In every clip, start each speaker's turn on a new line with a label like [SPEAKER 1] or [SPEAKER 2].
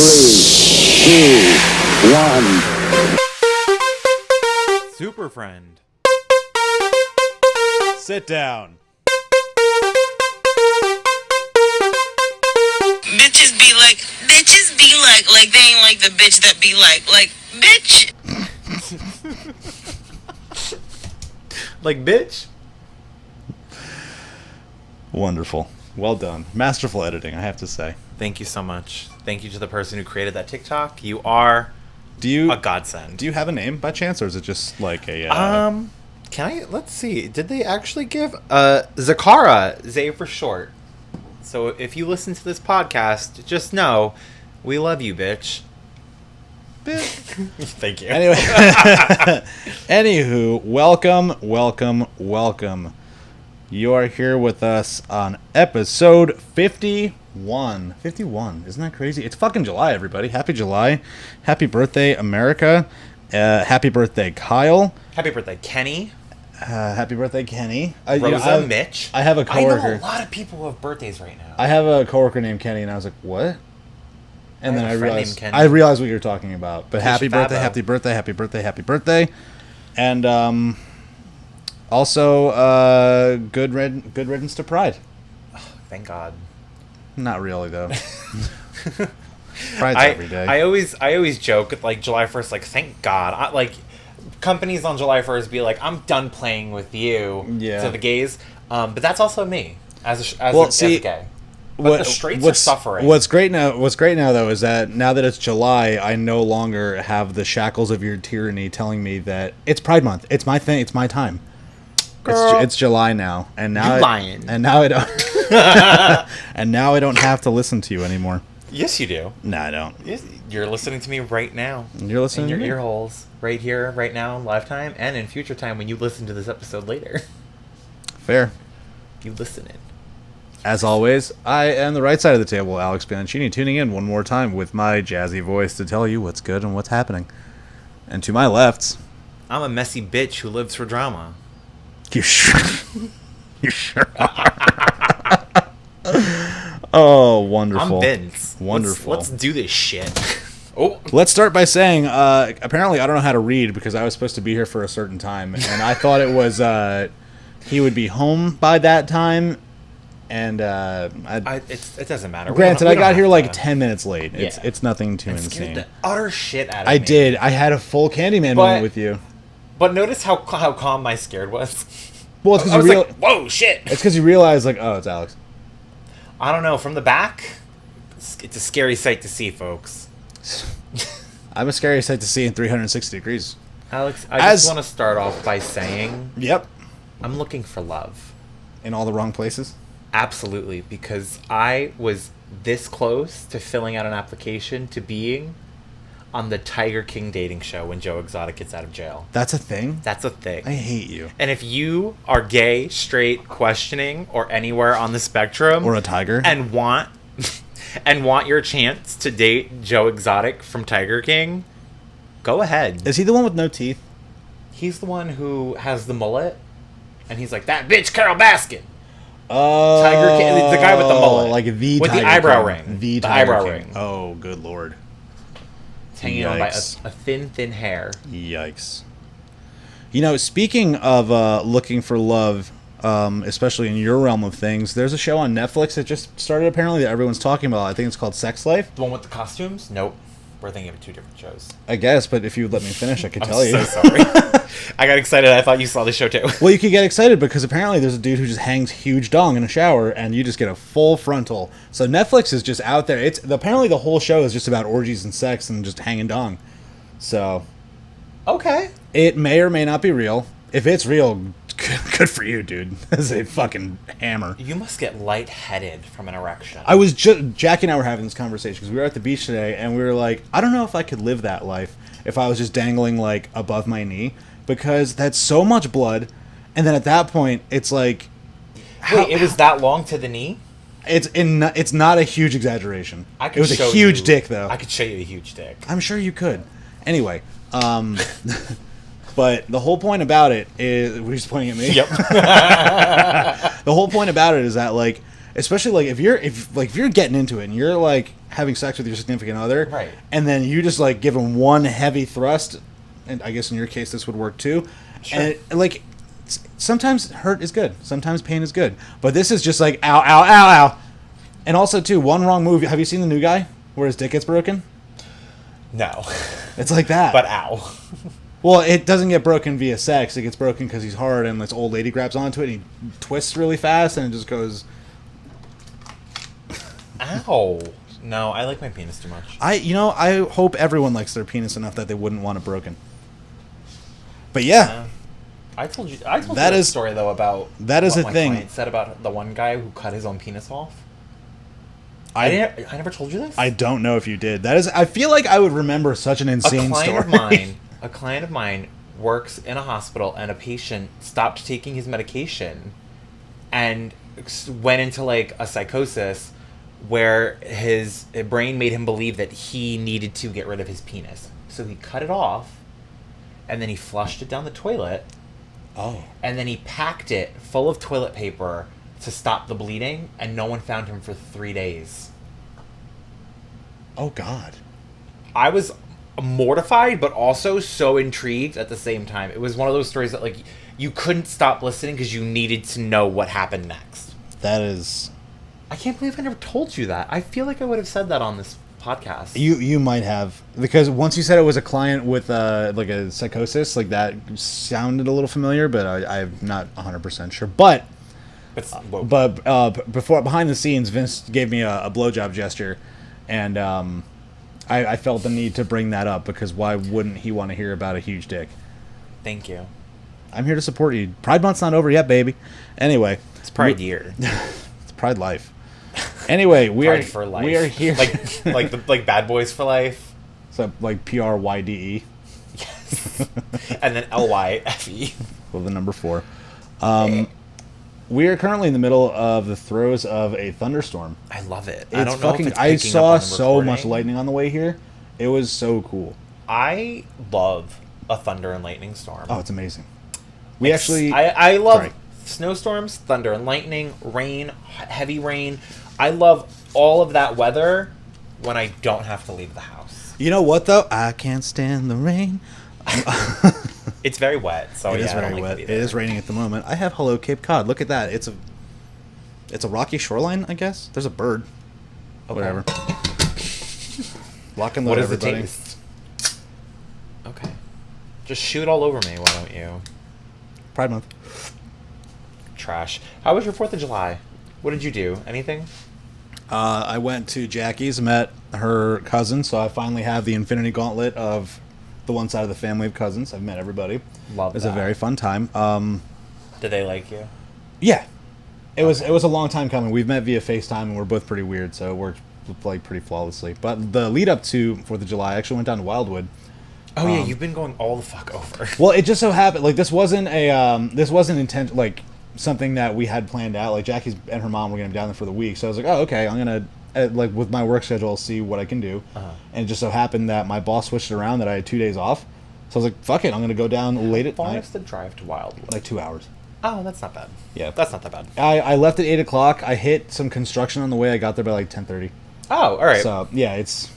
[SPEAKER 1] 3, 2, 1.
[SPEAKER 2] Superfriend. Sit down.
[SPEAKER 3] Bitches be like they ain't like the bitch that be like, bitch.
[SPEAKER 2] Like, bitch?
[SPEAKER 4] Wonderful. Well done. Masterful editing, I have to say.
[SPEAKER 2] Thank you so much. Thank you to the person who created that TikTok. You are a godsend.
[SPEAKER 4] Do you have a name by chance, or is it just like a...
[SPEAKER 2] Let's see. Did they actually give... Zakara, Zay for short. So if you listen to this podcast, just know, we love you, bitch. Thank you.
[SPEAKER 4] Anyway. Anywho, welcome. You are here with us on episode 51. 51. Isn't that crazy? It's fucking July, everybody. Happy July. Happy birthday, America. Happy birthday, Kyle.
[SPEAKER 2] Happy birthday, Kenny.
[SPEAKER 4] Happy birthday, Kenny.
[SPEAKER 2] Rosa, Mitch.
[SPEAKER 4] I have a coworker.
[SPEAKER 2] I know a lot of people who have birthdays right now.
[SPEAKER 4] I have a coworker named Kenny, and I was like, what? And then I
[SPEAKER 2] realized
[SPEAKER 4] what you're talking about. But happy birthday. And also good riddance to Pride.
[SPEAKER 2] Oh, thank God.
[SPEAKER 4] Not really though. Pride's every day.
[SPEAKER 2] I always joke like July 1st, like thank God. Like companies on July 1st be like, I'm done playing with you to the gays. But that's also me as a gay. But the straights are suffering.
[SPEAKER 4] What's great now though is that now that it's July, I no longer have the shackles of your tyranny telling me that it's Pride Month. It's my thing. It's my time. It's July now, and now
[SPEAKER 2] lying.
[SPEAKER 4] And now I don't. And now I don't have to listen to you anymore.
[SPEAKER 2] Yes, you do.
[SPEAKER 4] No, I don't.
[SPEAKER 2] Yes, you're listening to me right now.
[SPEAKER 4] You're listening
[SPEAKER 2] in
[SPEAKER 4] to
[SPEAKER 2] your
[SPEAKER 4] me?
[SPEAKER 2] ear holes right here, right now, in lifetime, and in future time when you listen to this episode later.
[SPEAKER 4] Fair.
[SPEAKER 2] You listening.
[SPEAKER 4] As always, I am the right side of the table, Alex Bianchini, tuning in one more time with my jazzy voice to tell you what's good and what's happening. And to my left...
[SPEAKER 2] I'm a messy bitch who lives for drama.
[SPEAKER 4] You sure are. Oh, wonderful.
[SPEAKER 2] I'm Vince.
[SPEAKER 4] Wonderful.
[SPEAKER 2] Let's do this shit. Oh.
[SPEAKER 4] Let's start by saying, apparently I don't know how to read because I was supposed to be here for a certain time. And I thought it was, he would be home by that time. And
[SPEAKER 2] it doesn't matter.
[SPEAKER 4] Granted, I got here like 10 minutes late. It's nothing too insane.
[SPEAKER 2] The utter shit out of me.
[SPEAKER 4] I did. I had a full Candyman moment with you.
[SPEAKER 2] But notice how calm my scared was.
[SPEAKER 4] Well, it's
[SPEAKER 2] because like, whoa, shit.
[SPEAKER 4] It's because you realize, like, oh, it's Alex.
[SPEAKER 2] I don't know. From the back, it's a scary sight to see, folks.
[SPEAKER 4] I'm a scary sight to see in 360 degrees.
[SPEAKER 2] Alex, I just want to start off by saying...
[SPEAKER 4] Yep.
[SPEAKER 2] I'm looking for love.
[SPEAKER 4] In all the wrong places?
[SPEAKER 2] Absolutely, because I was this close to filling out an application to being on the Tiger King dating show when Joe Exotic gets out of jail.
[SPEAKER 4] That's a thing?
[SPEAKER 2] That's a thing.
[SPEAKER 4] I hate you.
[SPEAKER 2] And if you are gay, straight, questioning, or anywhere on the spectrum...
[SPEAKER 4] Or a tiger.
[SPEAKER 2] And want your chance to date Joe Exotic from Tiger King, go ahead.
[SPEAKER 4] Is he the one with no teeth?
[SPEAKER 2] He's the one who has the mullet, and he's like, that bitch Carol Baskin.
[SPEAKER 4] Oh,
[SPEAKER 2] Tiger King, the guy with the mullet,
[SPEAKER 4] like the
[SPEAKER 2] with
[SPEAKER 4] Tiger
[SPEAKER 2] the eyebrow
[SPEAKER 4] King.
[SPEAKER 2] ring,
[SPEAKER 4] the
[SPEAKER 2] eyebrow
[SPEAKER 4] King.
[SPEAKER 2] ring.
[SPEAKER 4] Oh, good lord!
[SPEAKER 2] It's hanging on by a thin hair.
[SPEAKER 4] Yikes! You know, speaking of looking for love, especially in your realm of things, there's a show on Netflix that just started apparently that everyone's talking about. I think it's called Sex Life.
[SPEAKER 2] The one with the costumes? Nope. We're thinking of two different shows.
[SPEAKER 4] I guess, but if you would let me finish, I could tell you.
[SPEAKER 2] I'm so sorry. I got excited. I thought you saw the show too.
[SPEAKER 4] Well, you could get excited because apparently there's a dude who just hangs huge dong in a shower, and you just get a full frontal. So Netflix is just out there. Apparently the whole show is just about orgies and sex and just hanging dong. So,
[SPEAKER 2] okay, it
[SPEAKER 4] may or may not be real. If it's real, good for you, dude. That's a fucking hammer.
[SPEAKER 2] You must get lightheaded from an erection.
[SPEAKER 4] I was Jackie and I were having this conversation because we were at the beach today, and we were like, I don't know if I could live that life if I was just dangling like above my knee, because that's so much blood, and then at that point it's like,
[SPEAKER 2] wait, it was that long to the knee?
[SPEAKER 4] It's not a huge exaggeration. It was a huge dick though.
[SPEAKER 2] I could show you a huge dick.
[SPEAKER 4] I'm sure you could. Anyway, but the whole point about it is, were you just pointing at me?
[SPEAKER 2] Yep.
[SPEAKER 4] The whole point about it is that, like, especially like if you're getting into it and you're like having sex with your significant other,
[SPEAKER 2] right?
[SPEAKER 4] And then you just like give them one heavy thrust, and I guess in your case this would work too. Sure. And like sometimes hurt is good, sometimes pain is good, but this is just like ow, ow, ow, ow. And also too, one wrong move. Have you seen the new guy where his dick gets broken?
[SPEAKER 2] No.
[SPEAKER 4] It's like that.
[SPEAKER 2] But ow.
[SPEAKER 4] Well, it doesn't get broken via sex. It gets broken because he's hard, and this old lady grabs onto it, and he twists really fast, and it just goes...
[SPEAKER 2] Ow. No, I like my penis too much.
[SPEAKER 4] I hope everyone likes their penis enough that they wouldn't want it broken. But yeah.
[SPEAKER 2] I told you that story, though, about
[SPEAKER 4] that is
[SPEAKER 2] what
[SPEAKER 4] a
[SPEAKER 2] my
[SPEAKER 4] thing.
[SPEAKER 2] client said about the one guy who cut his own penis off. I never told you this?
[SPEAKER 4] I don't know if you did. I feel like I would remember such an insane story.
[SPEAKER 2] A client of mine works in a hospital, and a patient stopped taking his medication and went into like a psychosis where his brain made him believe that he needed to get rid of his penis. So he cut it off, and then he flushed it down the toilet.
[SPEAKER 4] Oh.
[SPEAKER 2] And then he packed it full of toilet paper to stop the bleeding, and no one found him for 3 days.
[SPEAKER 4] Oh, God.
[SPEAKER 2] I was mortified, but also so intrigued at the same time. It was one of those stories that, like, you couldn't stop listening because you needed to know what happened next.
[SPEAKER 4] That is...
[SPEAKER 2] I can't believe I never told you that. I feel like I would have said that on this podcast.
[SPEAKER 4] You might have, because once you said it was a client with like a psychosis, like that sounded a little familiar, but I'm not 100% sure. But before, behind the scenes, Vince gave me a blowjob gesture, and I felt the need to bring that up because why wouldn't he want to hear about a huge dick?
[SPEAKER 2] Thank you.
[SPEAKER 4] I'm here to support you. Pride Month's not over yet, baby. Anyway,
[SPEAKER 2] it's Pride year.
[SPEAKER 4] It's Pride life. Anyway, we are here
[SPEAKER 2] like Bad Boys for Life.
[SPEAKER 4] So like PRYDE.
[SPEAKER 2] Yes. And then LYFE.
[SPEAKER 4] Well, the number 4. We are currently in the middle of the throes of a thunderstorm.
[SPEAKER 2] I love it.
[SPEAKER 4] I don't know if it's I saw so much lightning on the way here. It was so cool.
[SPEAKER 2] I love a thunder and lightning storm.
[SPEAKER 4] Oh, it's amazing.
[SPEAKER 2] I love snowstorms, thunder and lightning, rain, heavy rain. I love all of that weather when I don't have to leave the house.
[SPEAKER 4] You know what, though? I can't stand the rain.
[SPEAKER 2] It's very wet, so
[SPEAKER 4] it is very wet. It is raining at the moment. I have Hello Cape Cod. Look at that. It's a rocky shoreline, I guess. There's a bird. Okay. Whatever. Lock and load, everybody.
[SPEAKER 2] What is the taste? Okay. Just shoot all over me, why don't you?
[SPEAKER 4] Pride Month.
[SPEAKER 2] Trash. How was your 4th of July? What did you do? Anything?
[SPEAKER 4] I went to Jackie's, met her cousin, so I finally have the Infinity Gauntlet of the one side of the family of cousins. I've met everybody.
[SPEAKER 2] Love that.
[SPEAKER 4] It was a very fun time.
[SPEAKER 2] Did they like you?
[SPEAKER 4] Yeah. It was a long time coming. We've met via FaceTime, and we're both pretty weird, so it worked like pretty flawlessly. But the lead up to 4th of July, I actually went down to Wildwood.
[SPEAKER 2] Oh yeah, you've been going all the fuck over.
[SPEAKER 4] Well, it just so happened, like, this wasn't intent, like, something that we had planned out. Like, Jackie's and her mom were going to be down there for the week, so I was like, oh, okay, I'm going to, like, with my work schedule, I'll see what I can do. And it just so happened that my boss switched it around, that I had 2 days off. So I was like, fuck it, I'm going to go down late at night.
[SPEAKER 2] How far is the drive to Wildwood?
[SPEAKER 4] Like 2 hours.
[SPEAKER 2] Oh, that's not bad.
[SPEAKER 4] Yeah.
[SPEAKER 2] That's not that bad.
[SPEAKER 4] I left at 8 o'clock. I hit some construction on the way. I got there by, like, 10:30.
[SPEAKER 2] Oh, all right.
[SPEAKER 4] So, yeah, it's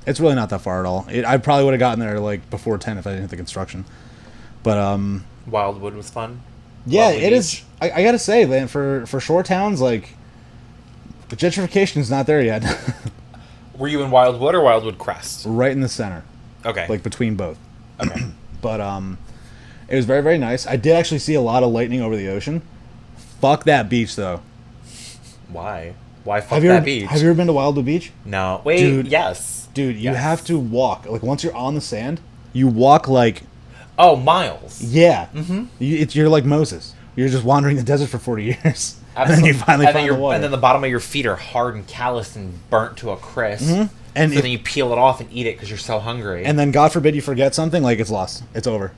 [SPEAKER 4] really not that far at all. I probably would have gotten there, like, before 10 if I didn't hit the construction. But,
[SPEAKER 2] Wildwood was fun?
[SPEAKER 4] Yeah,
[SPEAKER 2] Lovely
[SPEAKER 4] it
[SPEAKER 2] beach.
[SPEAKER 4] is. I gotta say, man, for shore towns, like, the gentrification is not there yet.
[SPEAKER 2] Were you in Wildwood or Wildwood Crest?
[SPEAKER 4] Right in the center.
[SPEAKER 2] Okay.
[SPEAKER 4] Like, between both.
[SPEAKER 2] Okay.
[SPEAKER 4] But, it was very, very nice. I did actually see a lot of lightning over the ocean. Fuck that beach, though.
[SPEAKER 2] Why? Why fuck that beach?
[SPEAKER 4] Have you ever been to Wildwood Beach?
[SPEAKER 2] No. Wait,
[SPEAKER 4] Dude,
[SPEAKER 2] yes.
[SPEAKER 4] Dude, you have to walk. Like, once you're on the sand, you walk, like...
[SPEAKER 2] Oh, miles.
[SPEAKER 4] Yeah. Mm-hmm. You're like Moses. You're just wandering the desert for 40 years.
[SPEAKER 2] Absolutely.
[SPEAKER 4] And then you finally find the water.
[SPEAKER 2] And then the bottom of your feet are hard and calloused and burnt to a crisp.
[SPEAKER 4] Mm-hmm. And
[SPEAKER 2] then you peel it off and eat it because you're so hungry.
[SPEAKER 4] And then, God forbid, you forget something, like, it's lost. It's over.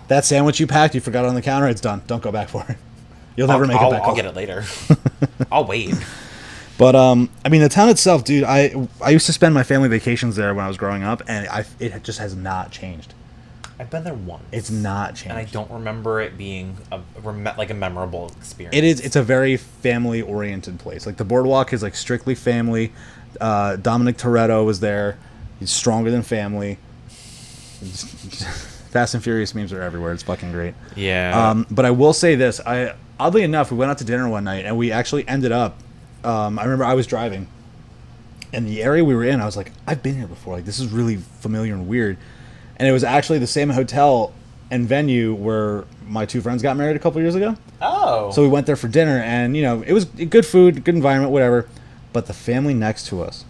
[SPEAKER 4] That sandwich you packed, you forgot it on the counter, it's done. Don't go back for it. You'll never make it back.
[SPEAKER 2] I'll get it later. I'll wait.
[SPEAKER 4] But, I mean, the town itself, dude, I used to spend my family vacations there when I was growing up, and it just has not changed.
[SPEAKER 2] I've been there once.
[SPEAKER 4] It's not changed.
[SPEAKER 2] And I don't remember it being a memorable experience.
[SPEAKER 4] It is. It's a very family-oriented place. Like, the boardwalk is, like, strictly family. Dominic Toretto was there. He's stronger than family. Fast and Furious memes are everywhere. It's fucking great.
[SPEAKER 2] Yeah.
[SPEAKER 4] But I will say this. Oddly enough, we went out to dinner one night, and we actually ended up... I remember I was driving, and the area we were in, I was like, I've been here before. Like, this is really familiar and weird. And it was actually the same hotel and venue where my two friends got married a couple years ago.
[SPEAKER 2] Oh.
[SPEAKER 4] So we went there for dinner, and, it was good food, good environment, whatever. But the family next to us...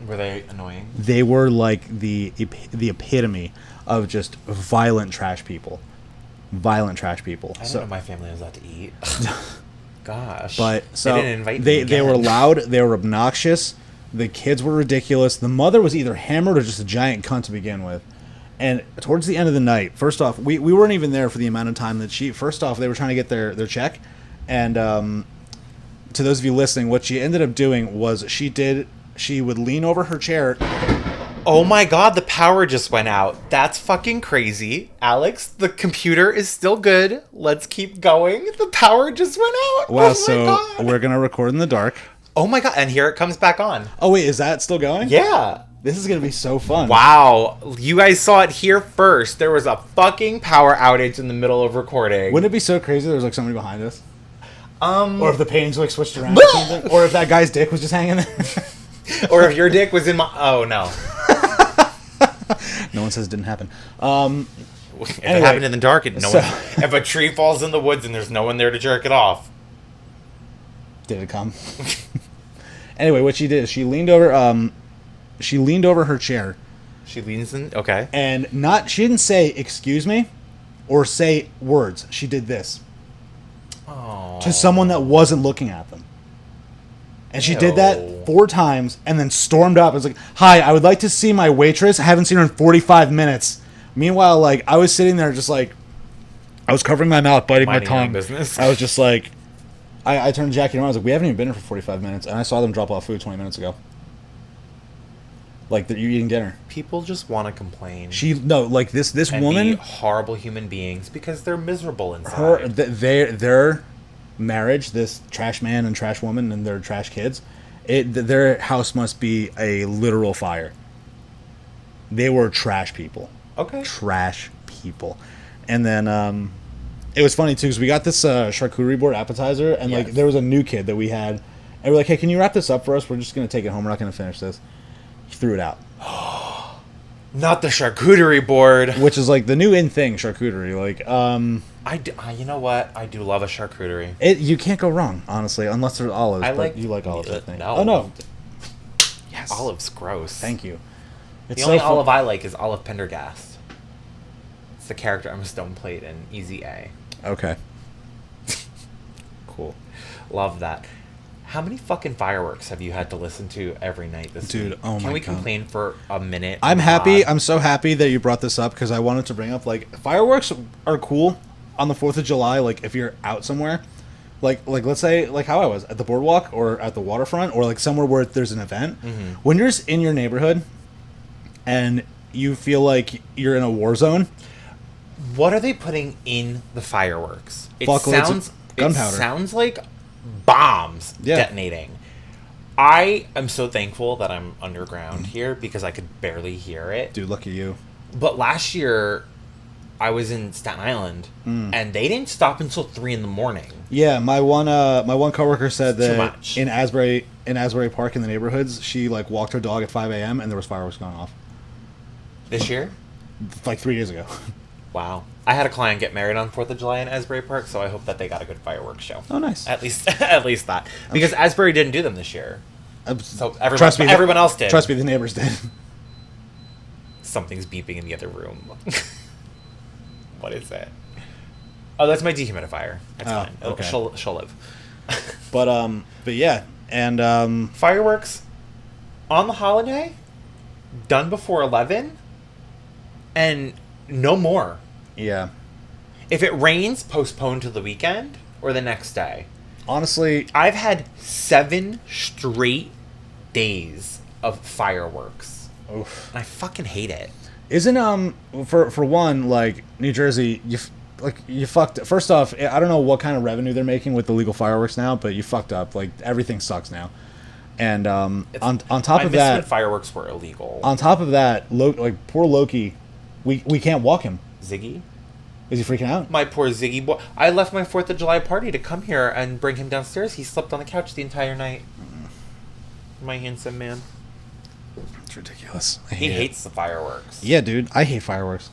[SPEAKER 2] Were they annoying?
[SPEAKER 4] They were like the epitome of just violent trash people. Violent trash people.
[SPEAKER 2] I didn't know my family was out to eat. Gosh.
[SPEAKER 4] But so
[SPEAKER 2] they didn't invite me
[SPEAKER 4] they were loud, they were obnoxious, the kids were ridiculous. The mother was either hammered or just a giant cunt to begin with. And towards the end of the night, first off, we weren't even there for the amount of time that first off, they were trying to get their check. And to those of you listening, what she ended up doing was she would lean over her chair.
[SPEAKER 2] Oh my god, the power just went out. That's fucking crazy. Alex, the computer is still good. Let's keep going. The power just went out.
[SPEAKER 4] Wow,
[SPEAKER 2] God.
[SPEAKER 4] We're going to record in the dark.
[SPEAKER 2] Oh my god, and here it comes back on.
[SPEAKER 4] Oh wait, is that still going?
[SPEAKER 2] Yeah.
[SPEAKER 4] This is going to be so fun.
[SPEAKER 2] Wow. You guys saw it here first. There was a fucking power outage in the middle of recording.
[SPEAKER 4] Wouldn't it be so crazy if there was like somebody behind us? Or if the paintings like switched around or something? Or if that guy's dick was just hanging there?
[SPEAKER 2] Or if your dick was in my... Oh, no.
[SPEAKER 4] No one says it didn't happen.
[SPEAKER 2] If it happened in the dark, if a tree falls in the woods and there's no one there to jerk it off.
[SPEAKER 4] Did it come? Anyway, what she did is she leaned over her chair.
[SPEAKER 2] She leans in? Okay.
[SPEAKER 4] And she didn't say, excuse me, or say words. She did this.
[SPEAKER 2] Oh.
[SPEAKER 4] To someone that wasn't looking at them. And she did that 4 times and then stormed up. I was like, hi, I would like to see my waitress. I haven't seen her in 45 minutes. Meanwhile, like, I was sitting there just like, I was covering my mouth, biting my tongue.
[SPEAKER 2] Business.
[SPEAKER 4] I was just like, I turned to Jackie and I was like, we haven't even been here for 45 minutes. And I saw them drop off food 20 minutes ago. Like, you're eating dinner.
[SPEAKER 2] People just want to complain.
[SPEAKER 4] This
[SPEAKER 2] and
[SPEAKER 4] woman...
[SPEAKER 2] be horrible human beings because they're miserable inside.
[SPEAKER 4] Their marriage, this trash man and trash woman and their trash kids, their house must be a literal fire. They were trash people.
[SPEAKER 2] Okay.
[SPEAKER 4] Trash people. And then it was funny too because we got this charcuterie board appetizer and like there was a new kid that we had and we're like, hey, can you wrap this up for us? We're just gonna take it home. We're not gonna finish this. He threw it out.
[SPEAKER 2] Not the charcuterie board,
[SPEAKER 4] which is like the new in thing, charcuterie. Like,
[SPEAKER 2] you know what? I do love a charcuterie.
[SPEAKER 4] You can't go wrong, honestly, unless there's olives. You like olives, I think.
[SPEAKER 2] No.
[SPEAKER 4] Oh no.
[SPEAKER 2] Yes. Olive's gross.
[SPEAKER 4] Thank you.
[SPEAKER 2] The only olive I like is Olive Pendergast. It's the character Emma Stone played in Easy A.
[SPEAKER 4] Okay. Cool.
[SPEAKER 2] Love that. How many fucking fireworks have you had to listen to every night this week?
[SPEAKER 4] Dude, oh my God.
[SPEAKER 2] Can we complain for a minute?
[SPEAKER 4] I'm happy. I'm so happy that you brought this up because I wanted to bring up, like, fireworks are cool on the 4th of July, like, if you're out somewhere. Like let's say, like how I was, at the boardwalk or at the waterfront or, like, somewhere where there's an event. Mm-hmm. When you're just in your neighborhood and you feel like you're in a war zone.
[SPEAKER 2] What are they putting in the fireworks?
[SPEAKER 4] Gunpowder.
[SPEAKER 2] It sounds like bombs detonating. I am so thankful that I'm underground here because I could barely hear it.
[SPEAKER 4] Dude, look at you.
[SPEAKER 2] But last year, I was in Staten Island, and they didn't stop until 3 a.m.
[SPEAKER 4] Yeah, my one coworker said that in Asbury Park in the neighborhoods, she like walked her dog at 5 a.m. and there was fireworks going off.
[SPEAKER 2] This year?
[SPEAKER 4] Like 3 days ago.
[SPEAKER 2] Wow. I had a client get married on 4th of July in Asbury Park, so I hope that they got a good fireworks show.
[SPEAKER 4] Oh, nice.
[SPEAKER 2] At least that. Because Asbury didn't do them this year. So everyone else did.
[SPEAKER 4] Trust me, the neighbors did.
[SPEAKER 2] Something's beeping in the other room. What is that? Oh, that's my dehumidifier. That's fine.
[SPEAKER 4] Okay.
[SPEAKER 2] She'll live.
[SPEAKER 4] But yeah, and
[SPEAKER 2] fireworks on the holiday, done before 11, and no more.
[SPEAKER 4] Yeah.
[SPEAKER 2] If it rains, postpone to the weekend or the next day.
[SPEAKER 4] Honestly,
[SPEAKER 2] I've had 7 straight days of fireworks.
[SPEAKER 4] Oof.
[SPEAKER 2] And I fucking hate it.
[SPEAKER 4] Isn't for one, like, New Jersey, you fucked. First off, I don't know what kind of revenue they're making with the legal fireworks now, but you fucked up. Like, everything sucks now. And on top of that,
[SPEAKER 2] when fireworks were illegal.
[SPEAKER 4] On top of that, like, poor Loki, we can't walk him.
[SPEAKER 2] Ziggy?
[SPEAKER 4] Is he freaking out?
[SPEAKER 2] My poor Ziggy boy. I left my 4th of July party to come here and bring him downstairs. He slept on the couch the entire night. My handsome man.
[SPEAKER 4] It's ridiculous.
[SPEAKER 2] He hates the fireworks.
[SPEAKER 4] Yeah, dude. I hate fireworks.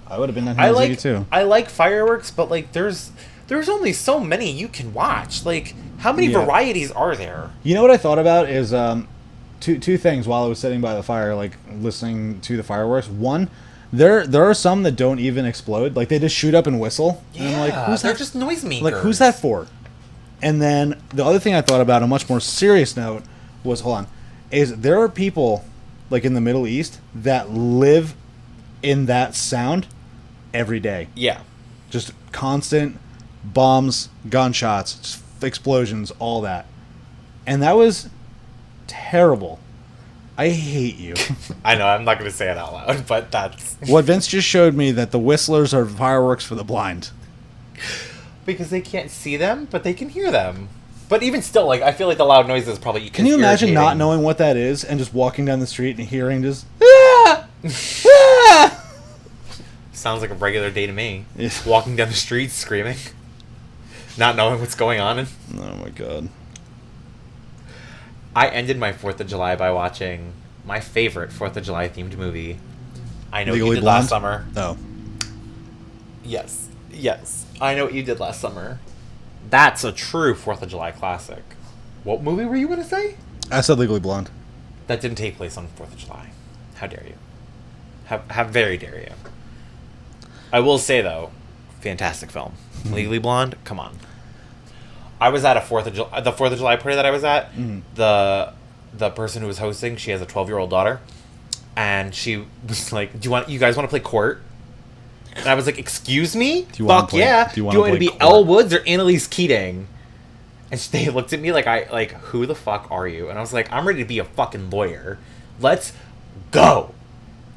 [SPEAKER 4] I would have been down here with Ziggy too.
[SPEAKER 2] I like fireworks, but, like, there's only so many you can watch. Like, how many varieties are there?
[SPEAKER 4] You know what I thought about is two things while I was sitting by the fire, like, listening to the fireworks. One, there are some that don't even explode. Like, they just shoot up and whistle.
[SPEAKER 2] Yeah,
[SPEAKER 4] and I'm like, who's
[SPEAKER 2] they're
[SPEAKER 4] that?
[SPEAKER 2] just noisemakers.
[SPEAKER 4] Like, who's that for? And then the other thing I thought about, a much more serious note, was, is there are people, like, in the Middle East that live in that sound every day.
[SPEAKER 2] Yeah.
[SPEAKER 4] Just constant bombs, gunshots, just explosions, all that. And that was terrible. I hate you.
[SPEAKER 2] I know, I'm not going to say it out loud, but that's...
[SPEAKER 4] What Vince just showed me, that the whistlers are fireworks for the blind.
[SPEAKER 2] Because they can't see them, but they can hear them. But even still, like, I feel like the loud noises probably...
[SPEAKER 4] Can you imagine not knowing what that is and just walking down the street and hearing just... Ah! Ah!
[SPEAKER 2] Sounds like a regular day to me. Yeah. Walking down the street screaming. Not knowing what's going on.
[SPEAKER 4] Oh my god.
[SPEAKER 2] I ended my 4th of July by watching my favorite 4th of July themed movie. I Know What You Did Last Summer.
[SPEAKER 4] Oh.
[SPEAKER 2] Yes. I Know What You Did Last Summer. That's a true 4th of July classic. What movie were you going to say?
[SPEAKER 4] I said Legally Blonde.
[SPEAKER 2] That didn't take place on 4th of July. How dare you? How very dare you? I will say, though, fantastic film. Legally Blonde, come on. I was at the 4th of July party that I was at. The person who was hosting, she has a 12-year-old daughter, and she was like, you guys want to play court?" And I was like, "Excuse me? Fuck yeah! Do you want to be court? Elle Woods or Annalise Keating?" And they looked at me like, "Who the fuck are you?" And I was like, "I'm ready to be a fucking lawyer. Let's go."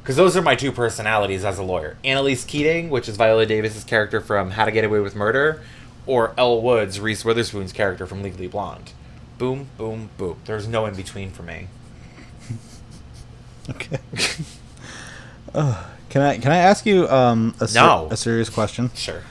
[SPEAKER 2] Because those are my two personalities as a lawyer. Annalise Keating, which is Viola Davis's character from How to Get Away with Murder, or Elle Woods, Reese Witherspoon's character from Legally Blonde. Boom, boom, boom. There's no in between for me.
[SPEAKER 4] Okay. Can I ask you a serious question?
[SPEAKER 2] Sure.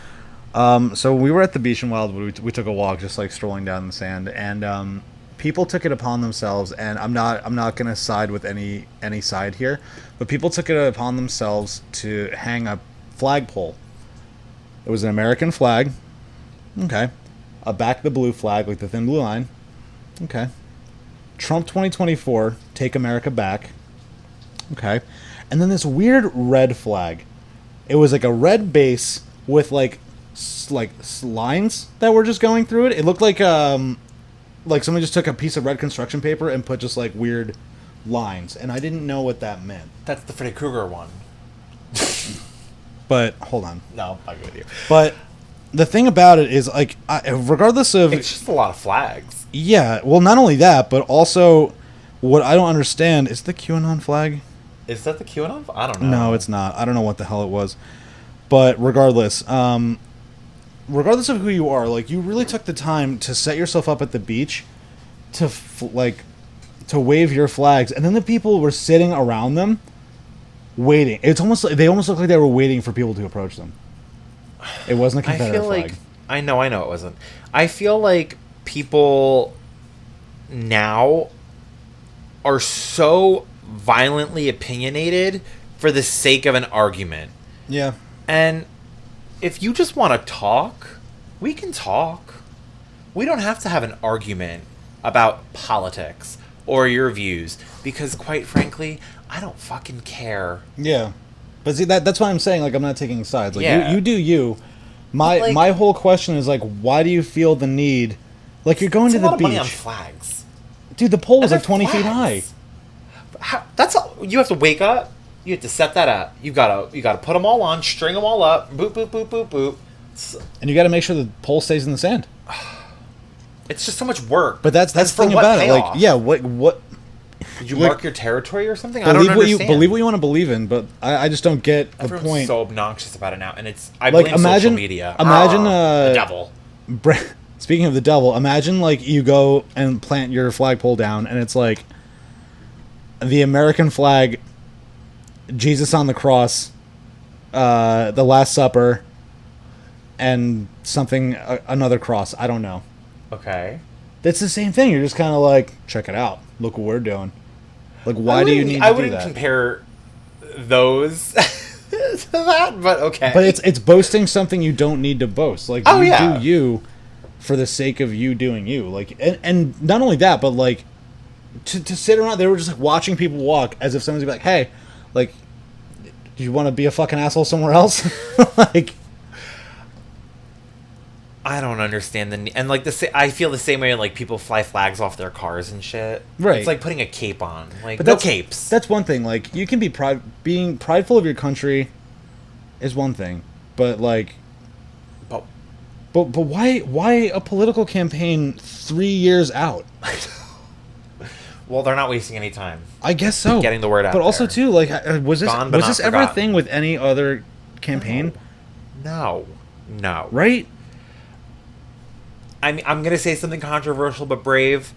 [SPEAKER 4] So we were at the Beach and Wild. We took a walk, just like strolling down the sand, and people took it upon themselves. And I'm not gonna side with any side here, but people took it upon themselves to hang a flagpole. It was an American flag. Okay. A back the blue flag, like the thin blue line. Okay. Trump 2024, Take America Back. Okay. And then this weird red flag. It was like a red base with like lines that were just going through it. It looked like somebody just took a piece of red construction paper and put just like weird lines, and I didn't know what that meant.
[SPEAKER 2] That's the Freddy Krueger one.
[SPEAKER 4] But hold on.
[SPEAKER 2] No, I'm fucking with you.
[SPEAKER 4] But the thing about it is, like, regardless of...
[SPEAKER 2] It's just a lot of flags.
[SPEAKER 4] Yeah, well, not only that, but also what I don't understand is the QAnon flag.
[SPEAKER 2] Is that the QAnon? I don't know.
[SPEAKER 4] No, it's not. I don't know what the hell it was. But regardless of who you are, like, you really took the time to set yourself up at the beach to wave your flags, and then the people were sitting around them waiting. It's almost like they almost looked like they were waiting for people to approach them. It wasn't a Confederate flag.
[SPEAKER 2] I know it wasn't. I feel like people now are so violently opinionated for the sake of an argument.
[SPEAKER 4] Yeah.
[SPEAKER 2] And if you just want to talk, we can talk. We don't have to have an argument about politics or your views, because quite frankly, I don't fucking care.
[SPEAKER 4] Yeah. But see, that's why I'm saying, like, I'm not taking sides. Like,
[SPEAKER 2] yeah.
[SPEAKER 4] you do you. My whole question is, like, why do you feel the need? Like, you're going to the beach.
[SPEAKER 2] It's a lot of money on flags.
[SPEAKER 4] Dude, the pole is like 20 feet high.
[SPEAKER 2] That's all. You have to wake up. You have to set that up. You gotta put them all on, string them all up, boop, boop, boop, boop, boop.
[SPEAKER 4] And you got to make sure the pole stays in the sand.
[SPEAKER 2] It's just so much work.
[SPEAKER 4] But that's the thing about it. Like, yeah, what?
[SPEAKER 2] Did you mark your territory or something? I don't understand.
[SPEAKER 4] Believe what you want to believe in, but I just don't get the
[SPEAKER 2] Everyone's
[SPEAKER 4] point.
[SPEAKER 2] so obnoxious about it now, and I blame social media.
[SPEAKER 4] Imagine
[SPEAKER 2] the devil.
[SPEAKER 4] Speaking of the devil, imagine like you go and plant your flagpole down, and it's like the American flag, Jesus on the cross, the Last Supper, and something another cross. I don't know.
[SPEAKER 2] Okay.
[SPEAKER 4] That's the same thing. You're just kind of like, check it out. Look what we're doing. Like, why do you need to do that?
[SPEAKER 2] I wouldn't compare those to that, but okay.
[SPEAKER 4] But it's boasting something you don't need to boast. Like, do you for the sake of you doing you. Like, and not only that, but like to sit around, they were just like watching people walk as if someone's like, hey, like, do you want to be a fucking asshole somewhere else? Like,
[SPEAKER 2] I don't understand and like I feel the same way like people fly flags off their cars and shit.
[SPEAKER 4] Right.
[SPEAKER 2] It's like putting a cape on. Like,
[SPEAKER 4] but
[SPEAKER 2] no capes.
[SPEAKER 4] That's one thing. Like, you can be being prideful of your country is one thing, but like, but why a political campaign 3 years out?
[SPEAKER 2] Well, they're not wasting any time.
[SPEAKER 4] I guess so.
[SPEAKER 2] Getting the word out.
[SPEAKER 4] But also
[SPEAKER 2] there.
[SPEAKER 4] too, like, was this ever a thing with any other campaign?
[SPEAKER 2] No.
[SPEAKER 4] Right?
[SPEAKER 2] I'm gonna say something controversial but brave.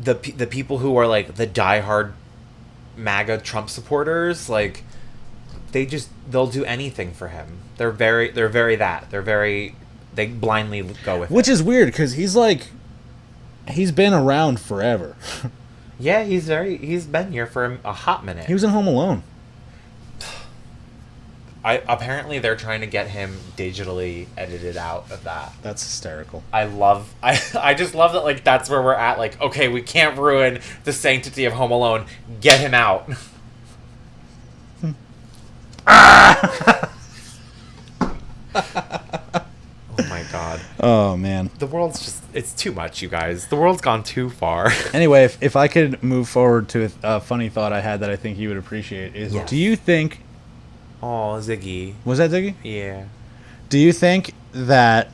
[SPEAKER 2] The people who are like the diehard MAGA Trump supporters, like they'll do anything for him. They blindly go with it.
[SPEAKER 4] Which is weird because he's been around forever.
[SPEAKER 2] Yeah, he's been here for a hot minute.
[SPEAKER 4] He was in Home Alone.
[SPEAKER 2] Apparently they're trying to get him digitally edited out of that.
[SPEAKER 4] That's hysterical.
[SPEAKER 2] I just love that, like, that's where we're at. Like, okay, we can't ruin the sanctity of Home Alone. Get him out. Oh my god.
[SPEAKER 4] Oh man.
[SPEAKER 2] The world's it's too much, you guys. The world's gone too far.
[SPEAKER 4] Anyway, if I could move forward to a funny thought I had that I think you would appreciate is,
[SPEAKER 2] yes.
[SPEAKER 4] Do you think...
[SPEAKER 2] Oh, Ziggy.
[SPEAKER 4] Was that Ziggy?
[SPEAKER 2] Yeah.
[SPEAKER 4] Do you think that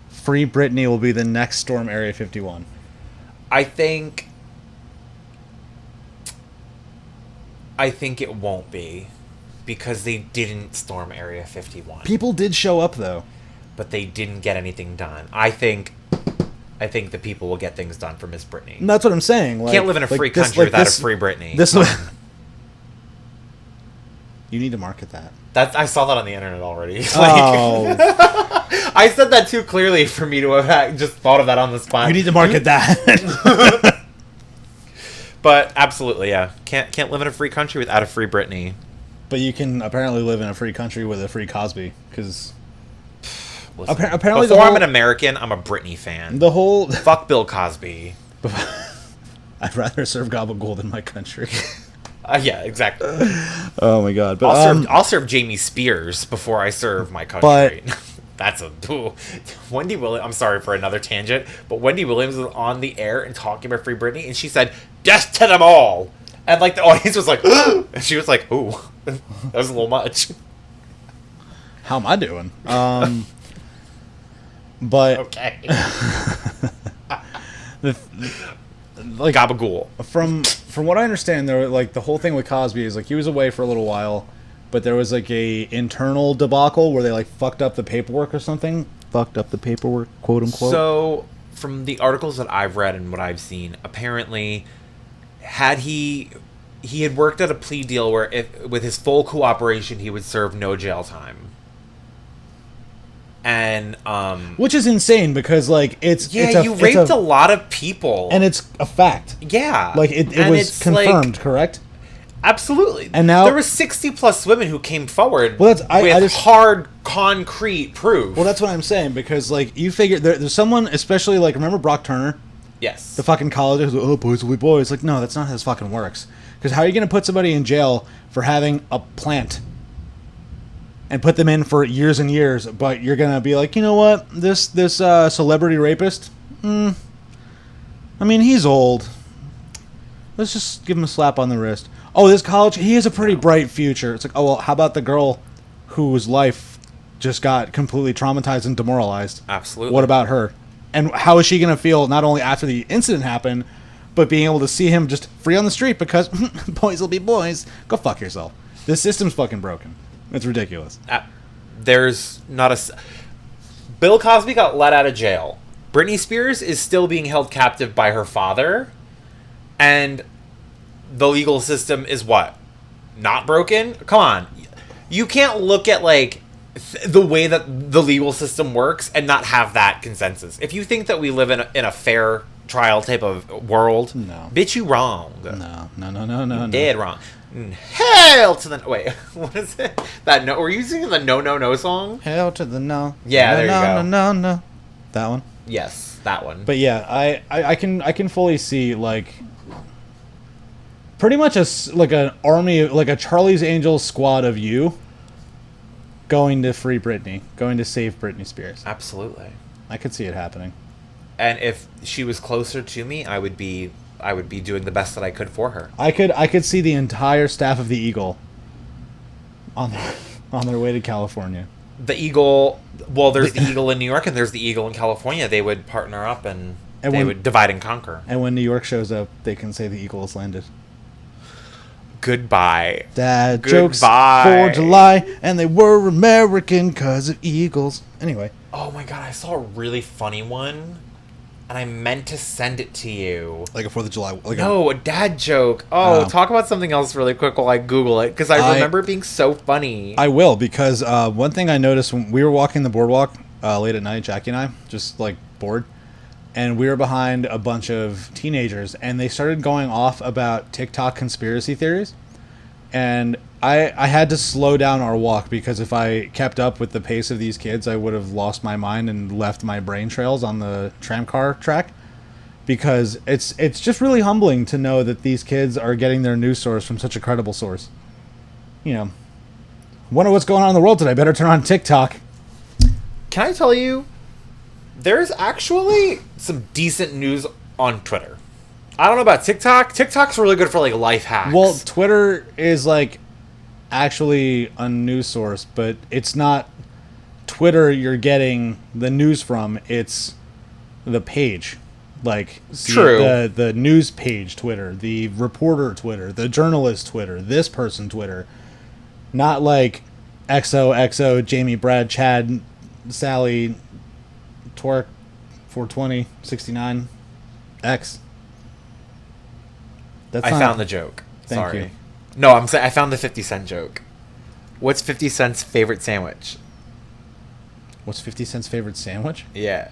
[SPEAKER 4] Free Britney will be the next Storm Area 51?
[SPEAKER 2] I think it won't be, because they didn't storm Area 51.
[SPEAKER 4] People did show up though,
[SPEAKER 2] but they didn't get anything done. I think the people will get things done for Miss Britney.
[SPEAKER 4] And that's what I'm saying. Like,
[SPEAKER 2] can't live in a free country without a free Britney.
[SPEAKER 4] You need to market that.
[SPEAKER 2] I saw that on the internet already.
[SPEAKER 4] Oh.
[SPEAKER 2] I said that too clearly for me to have just thought of that on the spot.
[SPEAKER 4] You need to market that.
[SPEAKER 2] But absolutely, yeah. Can't live in a free country without a free Britney.
[SPEAKER 4] But you can apparently live in a free country with a free Cosby, because
[SPEAKER 2] apparently before I'm an American, I'm a Britney fan.
[SPEAKER 4] The whole
[SPEAKER 2] fuck Bill Cosby.
[SPEAKER 4] I'd rather serve gabagool than my country.
[SPEAKER 2] Yeah, exactly.
[SPEAKER 4] Oh my god! But
[SPEAKER 2] I'll serve Jamie Spears before I serve my country. But that's Wendy Williams. I'm sorry for another tangent, but Wendy Williams was on the air and talking about Free Britney, and she said, "Death to them all," and like the audience was like, and she was like, "Ooh, that was a little much."
[SPEAKER 4] How am I doing? But
[SPEAKER 2] okay.
[SPEAKER 4] Like
[SPEAKER 2] gabagool.
[SPEAKER 4] From what I understand, there like the whole thing with Cosby is like he was away for a little while, but there was like a internal debacle where they like fucked up the paperwork or something. Fucked up the paperwork, quote unquote.
[SPEAKER 2] So from the articles that I've read and what I've seen, apparently he had worked at a plea deal where with his full cooperation he would serve no jail time. And
[SPEAKER 4] which is insane because like
[SPEAKER 2] you raped a lot of people,
[SPEAKER 4] and it's a fact.
[SPEAKER 2] Yeah,
[SPEAKER 4] like it was confirmed, like, correct?
[SPEAKER 2] Absolutely.
[SPEAKER 4] And now
[SPEAKER 2] there were 60+ women who came forward.
[SPEAKER 4] Well, with
[SPEAKER 2] hard concrete proof.
[SPEAKER 4] Well, that's what I'm saying, because like you figure there's someone, especially like, remember Brock Turner?
[SPEAKER 2] Yes.
[SPEAKER 4] The fucking college, who's like, oh, boys will be boys. Like, no, that's not how this fucking works. Because how are you going to put somebody in jail for having a plant and put them in for years and years, but you're going to be like, you know what, this celebrity rapist, I mean, he's old. Let's just give him a slap on the wrist. Oh, this college, he has a pretty bright future. It's like, oh, well, how about the girl whose life just got completely traumatized and demoralized?
[SPEAKER 2] Absolutely.
[SPEAKER 4] What about her? And how is she going to feel not only after the incident happened, but being able to see him just free on the street because boys will be boys. Go fuck yourself. This system's fucking broken. It's ridiculous.
[SPEAKER 2] There's not a... Bill Cosby got let out of jail. Britney Spears is still being held captive by her father. And the legal system is what? Not broken? Come on. You can't look at, like, the way that the legal system works and not have that consensus. If you think that we live in a fair trial type of world,
[SPEAKER 4] no.
[SPEAKER 2] Bitch, you wrong.
[SPEAKER 4] No.
[SPEAKER 2] Dead wrong. Hell to the... Wait, what is it? That no... Were you singing the No No No song?
[SPEAKER 4] Hell to the no.
[SPEAKER 2] Yeah, there you go.
[SPEAKER 4] No. That one?
[SPEAKER 2] Yes, that one.
[SPEAKER 4] But yeah, I can fully see, like, pretty much an army, like a Charlie's Angels squad of you going to free Britney, going to save Britney Spears.
[SPEAKER 2] Absolutely.
[SPEAKER 4] I could see it happening.
[SPEAKER 2] And if she was closer to me, I would be doing the best that I could for her.
[SPEAKER 4] I could see the entire staff of the Eagle on their way to California.
[SPEAKER 2] The Eagle, well, there's the Eagle in New York and there's the Eagle in California. They would partner up and they would divide and conquer.
[SPEAKER 4] And when New York shows up, they can say the Eagle has landed.
[SPEAKER 2] Goodbye.
[SPEAKER 4] Dad jokes for July, and they were American because of Eagles. Anyway.
[SPEAKER 2] Oh my god, I saw a really funny one, and I meant to send it to you.
[SPEAKER 4] Like a 4th of July?
[SPEAKER 2] No, a dad joke. Oh, talk about something else really quick while I Google it, because I remember it being so funny.
[SPEAKER 4] I will, because one thing I noticed when we were walking the boardwalk late at night, Jackie and I, just like bored, and we were behind a bunch of teenagers, and they started going off about TikTok conspiracy theories. And I had to slow down our walk, because if I kept up with the pace of these kids, I would have lost my mind and left my brain trails on the tram car track. Because it's just really humbling to know that these kids are getting their news source from such a credible source. You know, wonder what's going on in the world today. Better turn on TikTok.
[SPEAKER 2] Can I tell you, there's actually some decent news on Twitter. I don't know about TikTok. TikTok's really good for, like, life hacks.
[SPEAKER 4] Well, Twitter is, like, actually a news source, but it's not Twitter you're getting the news from. It's the page. Like,
[SPEAKER 2] True.
[SPEAKER 4] The news page Twitter, the reporter Twitter, the journalist Twitter, this person Twitter. Not like XOXO, Jamie, Brad, Chad, Sally, Twerk, 420, 69, X.
[SPEAKER 2] I found the joke.
[SPEAKER 4] Thank you.
[SPEAKER 2] No, I found the 50 Cent joke. What's 50 Cent's favorite sandwich?
[SPEAKER 4] What's 50 Cent's favorite sandwich?
[SPEAKER 2] Yeah.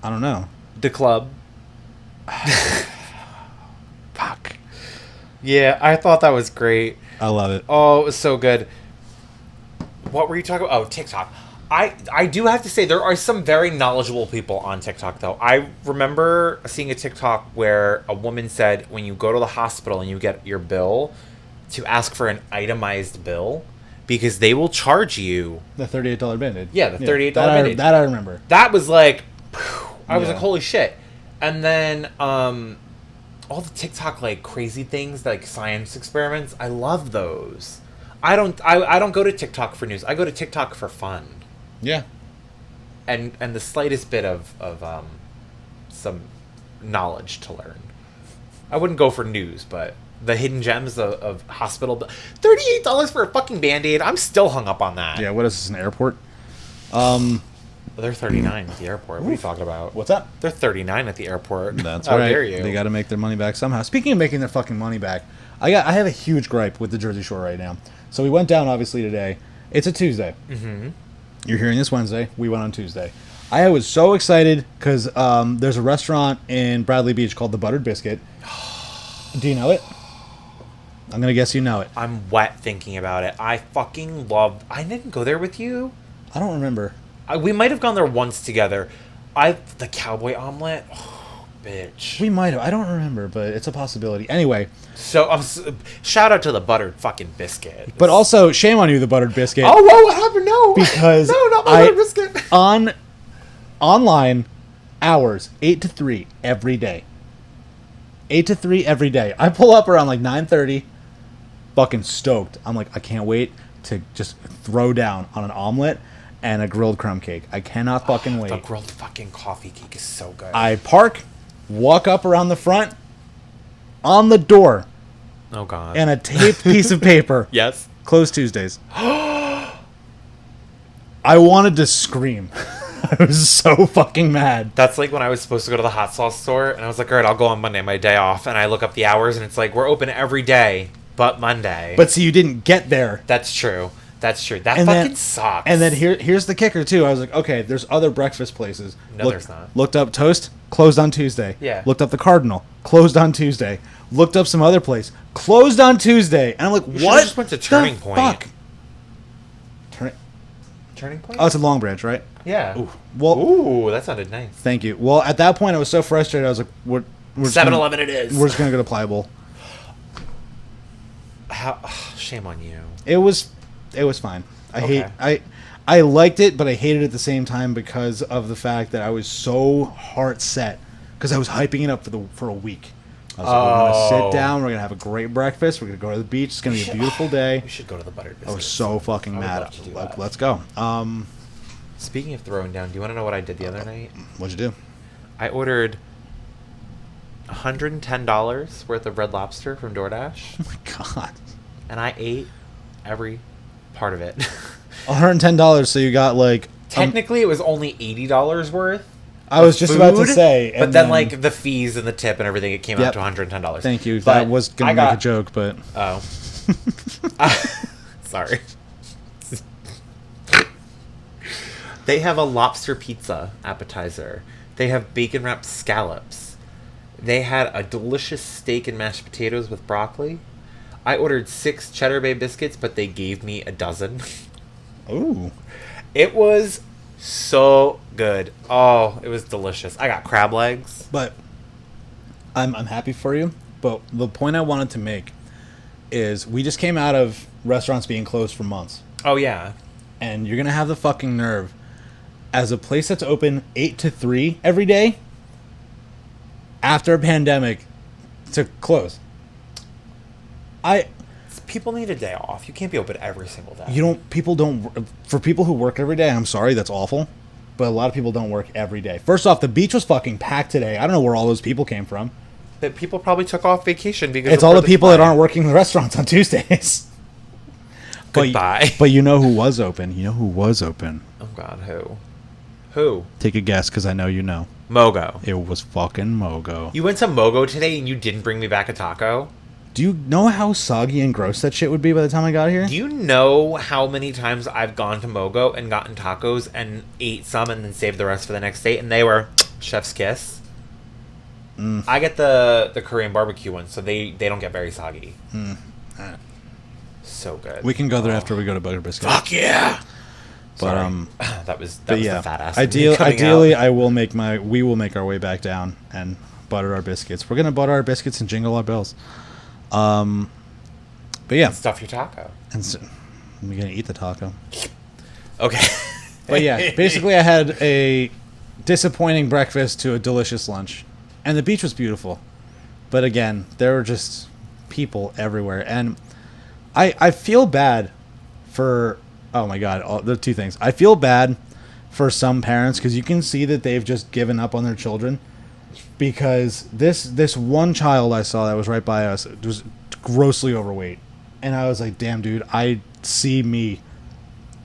[SPEAKER 4] I don't know.
[SPEAKER 2] The club.
[SPEAKER 4] Fuck.
[SPEAKER 2] Yeah, I thought that was great.
[SPEAKER 4] I love it.
[SPEAKER 2] Oh, it was so good. What were you talking about? Oh, TikTok. I do have to say, there are some very knowledgeable people on TikTok, though. I remember seeing a TikTok where a woman said when you go to the hospital and you get your bill, to ask for an itemized bill, because they will charge you...
[SPEAKER 4] The $38 Band-Aid.
[SPEAKER 2] Yeah, the $38 Band-Aid.
[SPEAKER 4] That I remember.
[SPEAKER 2] That was like... I was like, holy shit. And then all the TikTok, like, crazy things, like science experiments, I love those. I don't go to TikTok for news. I go to TikTok for fun.
[SPEAKER 4] Yeah.
[SPEAKER 2] And the slightest bit of some knowledge to learn. I wouldn't go for news, but the hidden gems of hospital... $38 for a fucking Band-Aid? I'm still hung up on that.
[SPEAKER 4] Yeah, what is this, an airport?
[SPEAKER 2] They're $39 at the airport. What are you talking about?
[SPEAKER 4] What's that?
[SPEAKER 2] They're $39 at the airport.
[SPEAKER 4] That's
[SPEAKER 2] How
[SPEAKER 4] right.
[SPEAKER 2] dare you?
[SPEAKER 4] They got to make their money back somehow. Speaking of making their fucking money back, I have a huge gripe with the Jersey Shore right now. So we went down, obviously, today. It's a Tuesday. Mm-hmm. You're hearing this Wednesday. We went on Tuesday. I was so excited because there's a restaurant in Bradley Beach called the Buttered Biscuit. Do you know it? I'm going to guess you know it.
[SPEAKER 2] I'm wet thinking about it. I fucking loved... I didn't go there with you.
[SPEAKER 4] I don't remember.
[SPEAKER 2] We might have gone there once together. The cowboy omelet... Oh, bitch.
[SPEAKER 4] We might have. I don't remember, but it's a possibility. Anyway.
[SPEAKER 2] So, shout out to the Buttered fucking Biscuit.
[SPEAKER 4] But also, shame on you, the Buttered Biscuit.
[SPEAKER 2] Oh, whoa, what happened? No.
[SPEAKER 4] Because...
[SPEAKER 2] No, not my Buttered Biscuit.
[SPEAKER 4] Online, hours, 8 to 3 every day. 8 to 3 every day. I pull up around like 9:30, fucking stoked. I'm like, I can't wait to just throw down on an omelet and a grilled crumb cake. I cannot fucking wait.
[SPEAKER 2] The grilled fucking coffee cake is so good.
[SPEAKER 4] I park, walk up around the front, on the door,
[SPEAKER 2] Oh God.
[SPEAKER 4] and a taped piece of paper.
[SPEAKER 2] Yes.
[SPEAKER 4] Closed Tuesdays. I wanted to scream. I was so fucking mad.
[SPEAKER 2] That's like when I was supposed to go to the hot sauce store, and I was like, all right, I'll go on Monday, my day off, and I look up the hours, and it's like, we're open every day but Monday.
[SPEAKER 4] But see, you didn't get there.
[SPEAKER 2] That's true. That's true. That
[SPEAKER 4] And
[SPEAKER 2] fucking
[SPEAKER 4] then-
[SPEAKER 2] sucks.
[SPEAKER 4] And then here's the kicker, too. I was like, okay, there's other breakfast places.
[SPEAKER 2] No, there's not.
[SPEAKER 4] Looked up Toast, closed on Tuesday.
[SPEAKER 2] Yeah.
[SPEAKER 4] Looked up the Cardinal, closed on Tuesday. Looked up some other place, closed on Tuesday. And I'm like,
[SPEAKER 2] You
[SPEAKER 4] what?
[SPEAKER 2] should've just went to Turning
[SPEAKER 4] the
[SPEAKER 2] Point.
[SPEAKER 4] Fuck?
[SPEAKER 2] Turning Point?
[SPEAKER 4] Oh, it's in Long Branch, right?
[SPEAKER 2] Yeah.
[SPEAKER 4] Ooh. Well,
[SPEAKER 2] Ooh, that sounded nice.
[SPEAKER 4] thank you. Well, at that point, I was so frustrated. I was like, we're just
[SPEAKER 2] 7-Eleven it is.
[SPEAKER 4] We're just going to go to Pliable.
[SPEAKER 2] How, shame on you.
[SPEAKER 4] It was fine. I liked it, but I hated it at the same time because of the fact that I was so heart set because I was hyping it up for a week. I was like, we're gonna sit down, we're gonna have a great breakfast, we're gonna go to the beach. It's gonna be a beautiful day.
[SPEAKER 2] We should go to the Buttered Biscuits.
[SPEAKER 4] I was so fucking
[SPEAKER 2] I would
[SPEAKER 4] mad.
[SPEAKER 2] love to do that.
[SPEAKER 4] Let's go.
[SPEAKER 2] Speaking of throwing down, do you want to know what I did the other night?
[SPEAKER 4] What'd you do?
[SPEAKER 2] I ordered $110 worth of Red Lobster from DoorDash,
[SPEAKER 4] Oh my god.
[SPEAKER 2] and I ate every part of it.
[SPEAKER 4] $110. So you got like.
[SPEAKER 2] Technically, it was only $80 worth.
[SPEAKER 4] I was just about to
[SPEAKER 2] food,
[SPEAKER 4] say,
[SPEAKER 2] but
[SPEAKER 4] and
[SPEAKER 2] then like the fees and the tip and everything, it came
[SPEAKER 4] Yep.
[SPEAKER 2] out to $110.
[SPEAKER 4] Thank you.
[SPEAKER 2] But
[SPEAKER 4] That was gonna
[SPEAKER 2] I
[SPEAKER 4] make a
[SPEAKER 2] got-
[SPEAKER 4] joke, but
[SPEAKER 2] Oh, sorry. They have a lobster pizza appetizer. They have bacon wrapped scallops. They had a delicious steak and mashed potatoes with broccoli. I ordered 6 Cheddar Bay biscuits, but they gave me a dozen.
[SPEAKER 4] ooh,
[SPEAKER 2] It was so good. Oh, it was delicious. I got crab legs.
[SPEAKER 4] but I'm happy for you. But the point I wanted to make is we just came out of restaurants being closed for months.
[SPEAKER 2] Oh, yeah.
[SPEAKER 4] And you're gonna have the fucking nerve as a place that's open 8 to 3 every day after a pandemic to close.
[SPEAKER 2] People need a day off. You can't be open every single day.
[SPEAKER 4] For people who work every day, I'm sorry, that's awful, but a lot of people don't work every day. First off, the beach was fucking packed today. I don't know where all those people came from.
[SPEAKER 2] That people probably took off vacation because
[SPEAKER 4] It's
[SPEAKER 2] of
[SPEAKER 4] all the
[SPEAKER 2] 4th of
[SPEAKER 4] people that
[SPEAKER 2] July.
[SPEAKER 4] aren't working in the restaurants on Tuesdays.
[SPEAKER 2] Goodbye.
[SPEAKER 4] But you know who was open? You know who was open?
[SPEAKER 2] Oh God, who? Who?
[SPEAKER 4] Take a guess, because I know you know.
[SPEAKER 2] Mogo.
[SPEAKER 4] It was fucking Mogo.
[SPEAKER 2] You went to Mogo today and you didn't bring me back a taco?
[SPEAKER 4] Do you know how soggy and gross that shit would be by the time I got here?
[SPEAKER 2] Do you know how many times I've gone to Mogo and gotten tacos and ate some and then saved the rest for the next day, and they were chef's kiss? I get the Korean barbecue one, so they don't get very soggy. So good.
[SPEAKER 4] We can go there after we go to Buttered Biscuits.
[SPEAKER 2] Fuck yeah!
[SPEAKER 4] But
[SPEAKER 2] Sorry. that was
[SPEAKER 4] but
[SPEAKER 2] the
[SPEAKER 4] yeah,
[SPEAKER 2] fat ass.
[SPEAKER 4] ideally, we will make our way back down and butter our biscuits. We're gonna butter our biscuits and jingle our bells. But yeah,
[SPEAKER 2] Stuff your taco.
[SPEAKER 4] and so, we're gonna eat the taco.
[SPEAKER 2] Okay.
[SPEAKER 4] But yeah, basically, I had a disappointing breakfast to a delicious lunch, and the beach was beautiful. But again, there were just people everywhere, and I feel bad for. Oh my god, there are 2 things. I feel bad for some parents because you can see that they've just given up on their children. Because this one child I saw that was right by us was grossly overweight, and I was like, "Damn, dude, I see me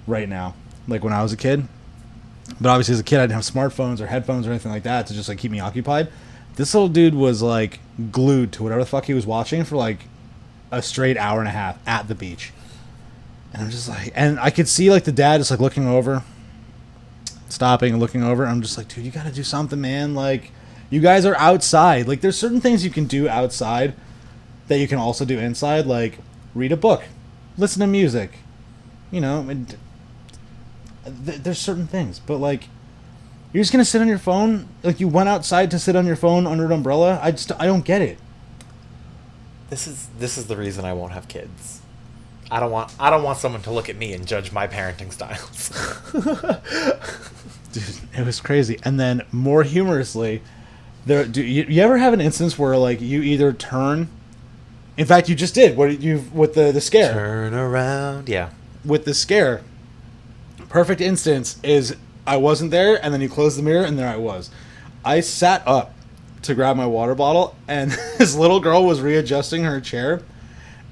[SPEAKER 4] right now, like when I was a kid." But obviously, as a kid, I didn't have smartphones or headphones or anything like that to just like keep me occupied. This little dude was like glued to whatever the fuck he was watching for like a straight hour and a half at the beach, and I'm just like, and I could see like the dad just like looking over, stopping and looking over. I'm just like, dude, you got to do something, man, like. You guys are outside. Like, there's certain things you can do outside that you can also do inside, like read a book, listen to music. You know, and there's certain things. But, like, you're just going to sit on your phone? Like, you went outside to sit on your phone under an umbrella? I don't get it.
[SPEAKER 2] This is the reason I won't have kids. I don't want someone to look at me and judge my parenting styles.
[SPEAKER 4] Dude, it was crazy. And then, more humorously... Do you ever have an instance where like you either turn, in fact you just did with the scare.
[SPEAKER 2] Turn around, yeah.
[SPEAKER 4] With the scare, perfect instance is I wasn't there and then you close the mirror and there I was. I sat up to grab my water bottle, and this little girl was readjusting her chair,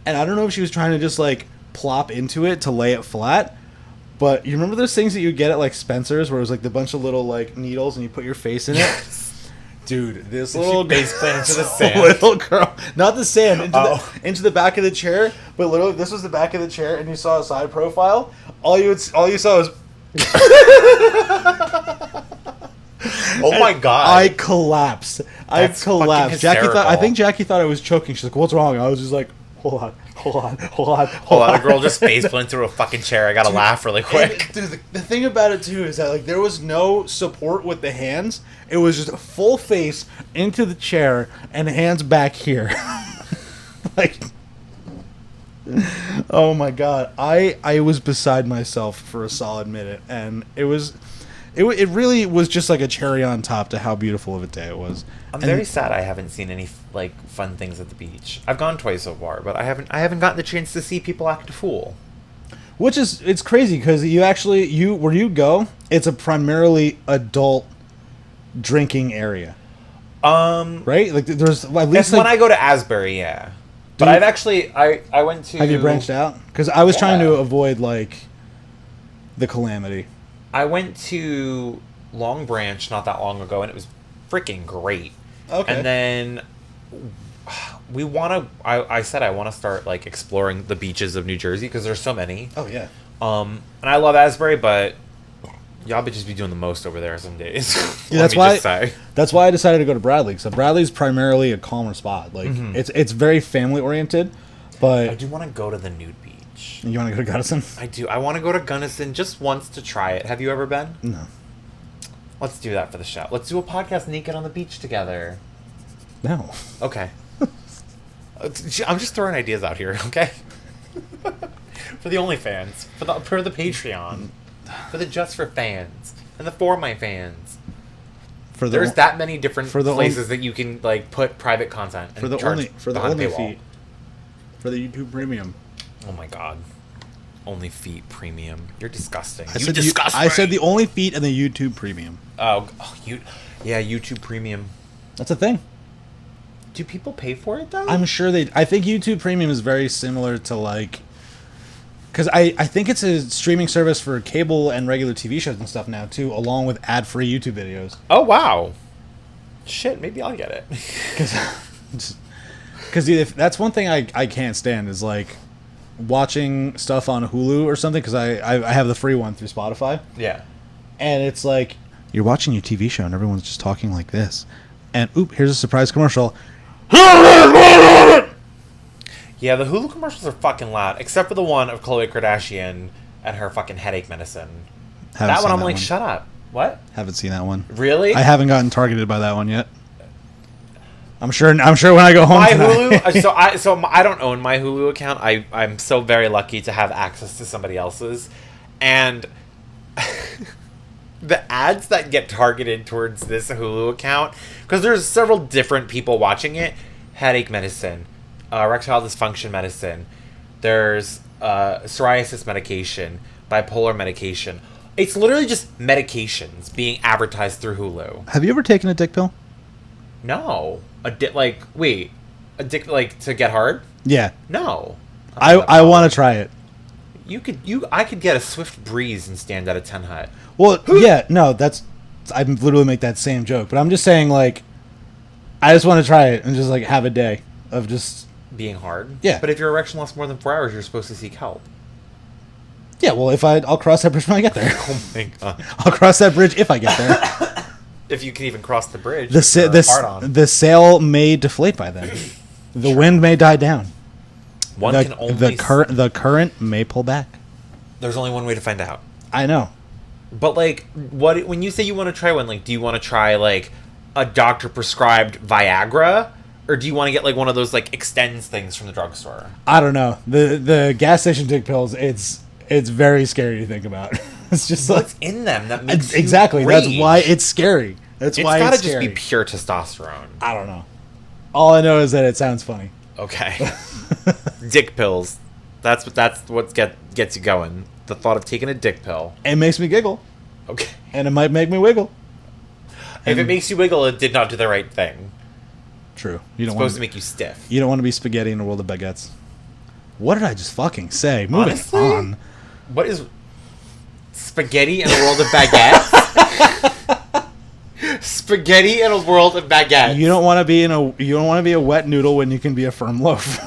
[SPEAKER 4] and I don't know if she was trying to just like plop into it to lay it flat, but you remember those things that you get at like Spencer's where it was like the bunch of little like needles and you put your face in it? Dude, this little
[SPEAKER 2] face plant into the sand.
[SPEAKER 4] Little girl, not the sand, into the back of the chair, but literally this was the back of the chair, and you saw a side profile. All you saw was.
[SPEAKER 2] Oh my god!
[SPEAKER 4] I collapsed.
[SPEAKER 2] That's
[SPEAKER 4] collapsed. I think Jackie thought I was choking. She's like, "What's wrong?" I was just like, "Hold on."
[SPEAKER 2] A girl just face planted through a fucking chair. I gotta laugh really quick.
[SPEAKER 4] Dude, the thing about it too is that like there was no support with the hands. It was just a full face into the chair and hands back here. Like, oh my god, I was beside myself for a solid minute, and it really was just like a cherry on top to how beautiful of a day it was.
[SPEAKER 2] I'm very sad I haven't seen any like fun things at the beach. I've gone twice so far, but I haven't gotten the chance to see people act a fool.
[SPEAKER 4] Which is, it's crazy because where you go, it's a primarily adult drinking area. Right? Like there's at least
[SPEAKER 2] when I go to Asbury, yeah. But I've actually I went to.
[SPEAKER 4] Have you branched out? Because I was trying to avoid like the calamity.
[SPEAKER 2] I went to Long Branch not that long ago, and it was freaking great. Okay. And then I said I want to start like exploring the beaches of New Jersey because there's so many.
[SPEAKER 4] Oh yeah.
[SPEAKER 2] And I love Asbury, but y'all bitches be doing the most over there some days.
[SPEAKER 4] Yeah, that's why I decided to go to Bradley. So Bradley's primarily a calmer spot. Like it's very family oriented, but
[SPEAKER 2] I do want to go to the nude beach.
[SPEAKER 4] You want to go to Gunnison?
[SPEAKER 2] I do. I want to go to Gunnison just once to try it. Have you ever been?
[SPEAKER 4] No.
[SPEAKER 2] Let's do that for the show. Let's do a podcast naked on the beach together.
[SPEAKER 4] No.
[SPEAKER 2] Okay. I'm just throwing ideas out here, okay? For the OnlyFans, for the Patreon, for the Just for fans, and the For My fans. There's that many different places that you can like put private content and
[SPEAKER 4] for the
[SPEAKER 2] charge
[SPEAKER 4] for the only feet. For the YouTube Premium.
[SPEAKER 2] Oh my god. Only Feet Premium. You're disgusting.
[SPEAKER 4] I said the Only Feet and the YouTube Premium.
[SPEAKER 2] YouTube Premium.
[SPEAKER 4] That's a thing.
[SPEAKER 2] Do people pay for it though?
[SPEAKER 4] I'm sure I think YouTube Premium is very similar to like, because I think it's a streaming service for cable and regular TV shows and stuff now too, along with ad-free YouTube videos.
[SPEAKER 2] Oh wow. Shit, maybe I'll get it.
[SPEAKER 4] Because if that's one thing I can't stand is like watching stuff on Hulu or something, because I have the free one through Spotify.
[SPEAKER 2] Yeah.
[SPEAKER 4] And it's like you're watching your TV show and everyone's just talking like this, and here's a surprise commercial.
[SPEAKER 2] Yeah, the Hulu commercials are fucking loud, except for the one of Khloe Kardashian and her fucking headache medicine. That one I'm like, shut up. What?
[SPEAKER 4] Haven't seen that one.
[SPEAKER 2] Really?
[SPEAKER 4] I haven't gotten targeted by that one yet. I'm sure when I go home tonight.
[SPEAKER 2] Hulu. I don't own my Hulu account. I'm so very lucky to have access to somebody else's, and the ads that get targeted towards this Hulu account, because there's several different people watching it. Headache medicine, erectile dysfunction medicine. There's psoriasis medication, bipolar medication. It's literally just medications being advertised through Hulu.
[SPEAKER 4] Have you ever taken a dick pill?
[SPEAKER 2] No. A dick like to get hard?
[SPEAKER 4] Yeah.
[SPEAKER 2] No.
[SPEAKER 4] I want to try it.
[SPEAKER 2] I could get a Swift Breeze and stand at a 10 hut.
[SPEAKER 4] Well, yeah, no, I literally make that same joke, but I'm just saying like I just want to try it and just like have a day of just
[SPEAKER 2] being hard.
[SPEAKER 4] Yeah.
[SPEAKER 2] But if your erection lasts more than 4 hours, you're supposed to seek help.
[SPEAKER 4] Yeah, well, I'll cross that bridge when I get there.
[SPEAKER 2] Oh my god.
[SPEAKER 4] I'll cross that bridge if I get there.
[SPEAKER 2] If you can even cross the bridge.
[SPEAKER 4] The sail may deflate by then. The wind may die down. The current may pull back.
[SPEAKER 2] There's only one way to find out.
[SPEAKER 4] I know.
[SPEAKER 2] But like, when you say you want to try one, like, do you want to try like a doctor prescribed Viagra, or do you want to get like one of those like extends things from the drugstore?
[SPEAKER 4] I don't know. The gas station dick pills. It's very scary to think about. It's just
[SPEAKER 2] what's in them that makes
[SPEAKER 4] exactly.
[SPEAKER 2] You rage.
[SPEAKER 4] That's why it's scary. It's why it's
[SPEAKER 2] gotta
[SPEAKER 4] scary.
[SPEAKER 2] Just be pure testosterone.
[SPEAKER 4] I don't know. All I know is that it sounds funny.
[SPEAKER 2] Okay. Dick pills. That's what gets you going. The thought of taking a dick pill.
[SPEAKER 4] It makes me giggle.
[SPEAKER 2] Okay.
[SPEAKER 4] And it might make me wiggle.
[SPEAKER 2] If it makes you wiggle, it did not do the right thing.
[SPEAKER 4] True.
[SPEAKER 2] It's supposed to make you stiff.
[SPEAKER 4] You don't want to be spaghetti in a world of baguettes. What did I just fucking say? Moving
[SPEAKER 2] Honestly,
[SPEAKER 4] on.
[SPEAKER 2] What is spaghetti in a world of baguettes? Spaghetti in a world of baguettes.
[SPEAKER 4] You don't want to be a wet noodle when you can be a firm loaf.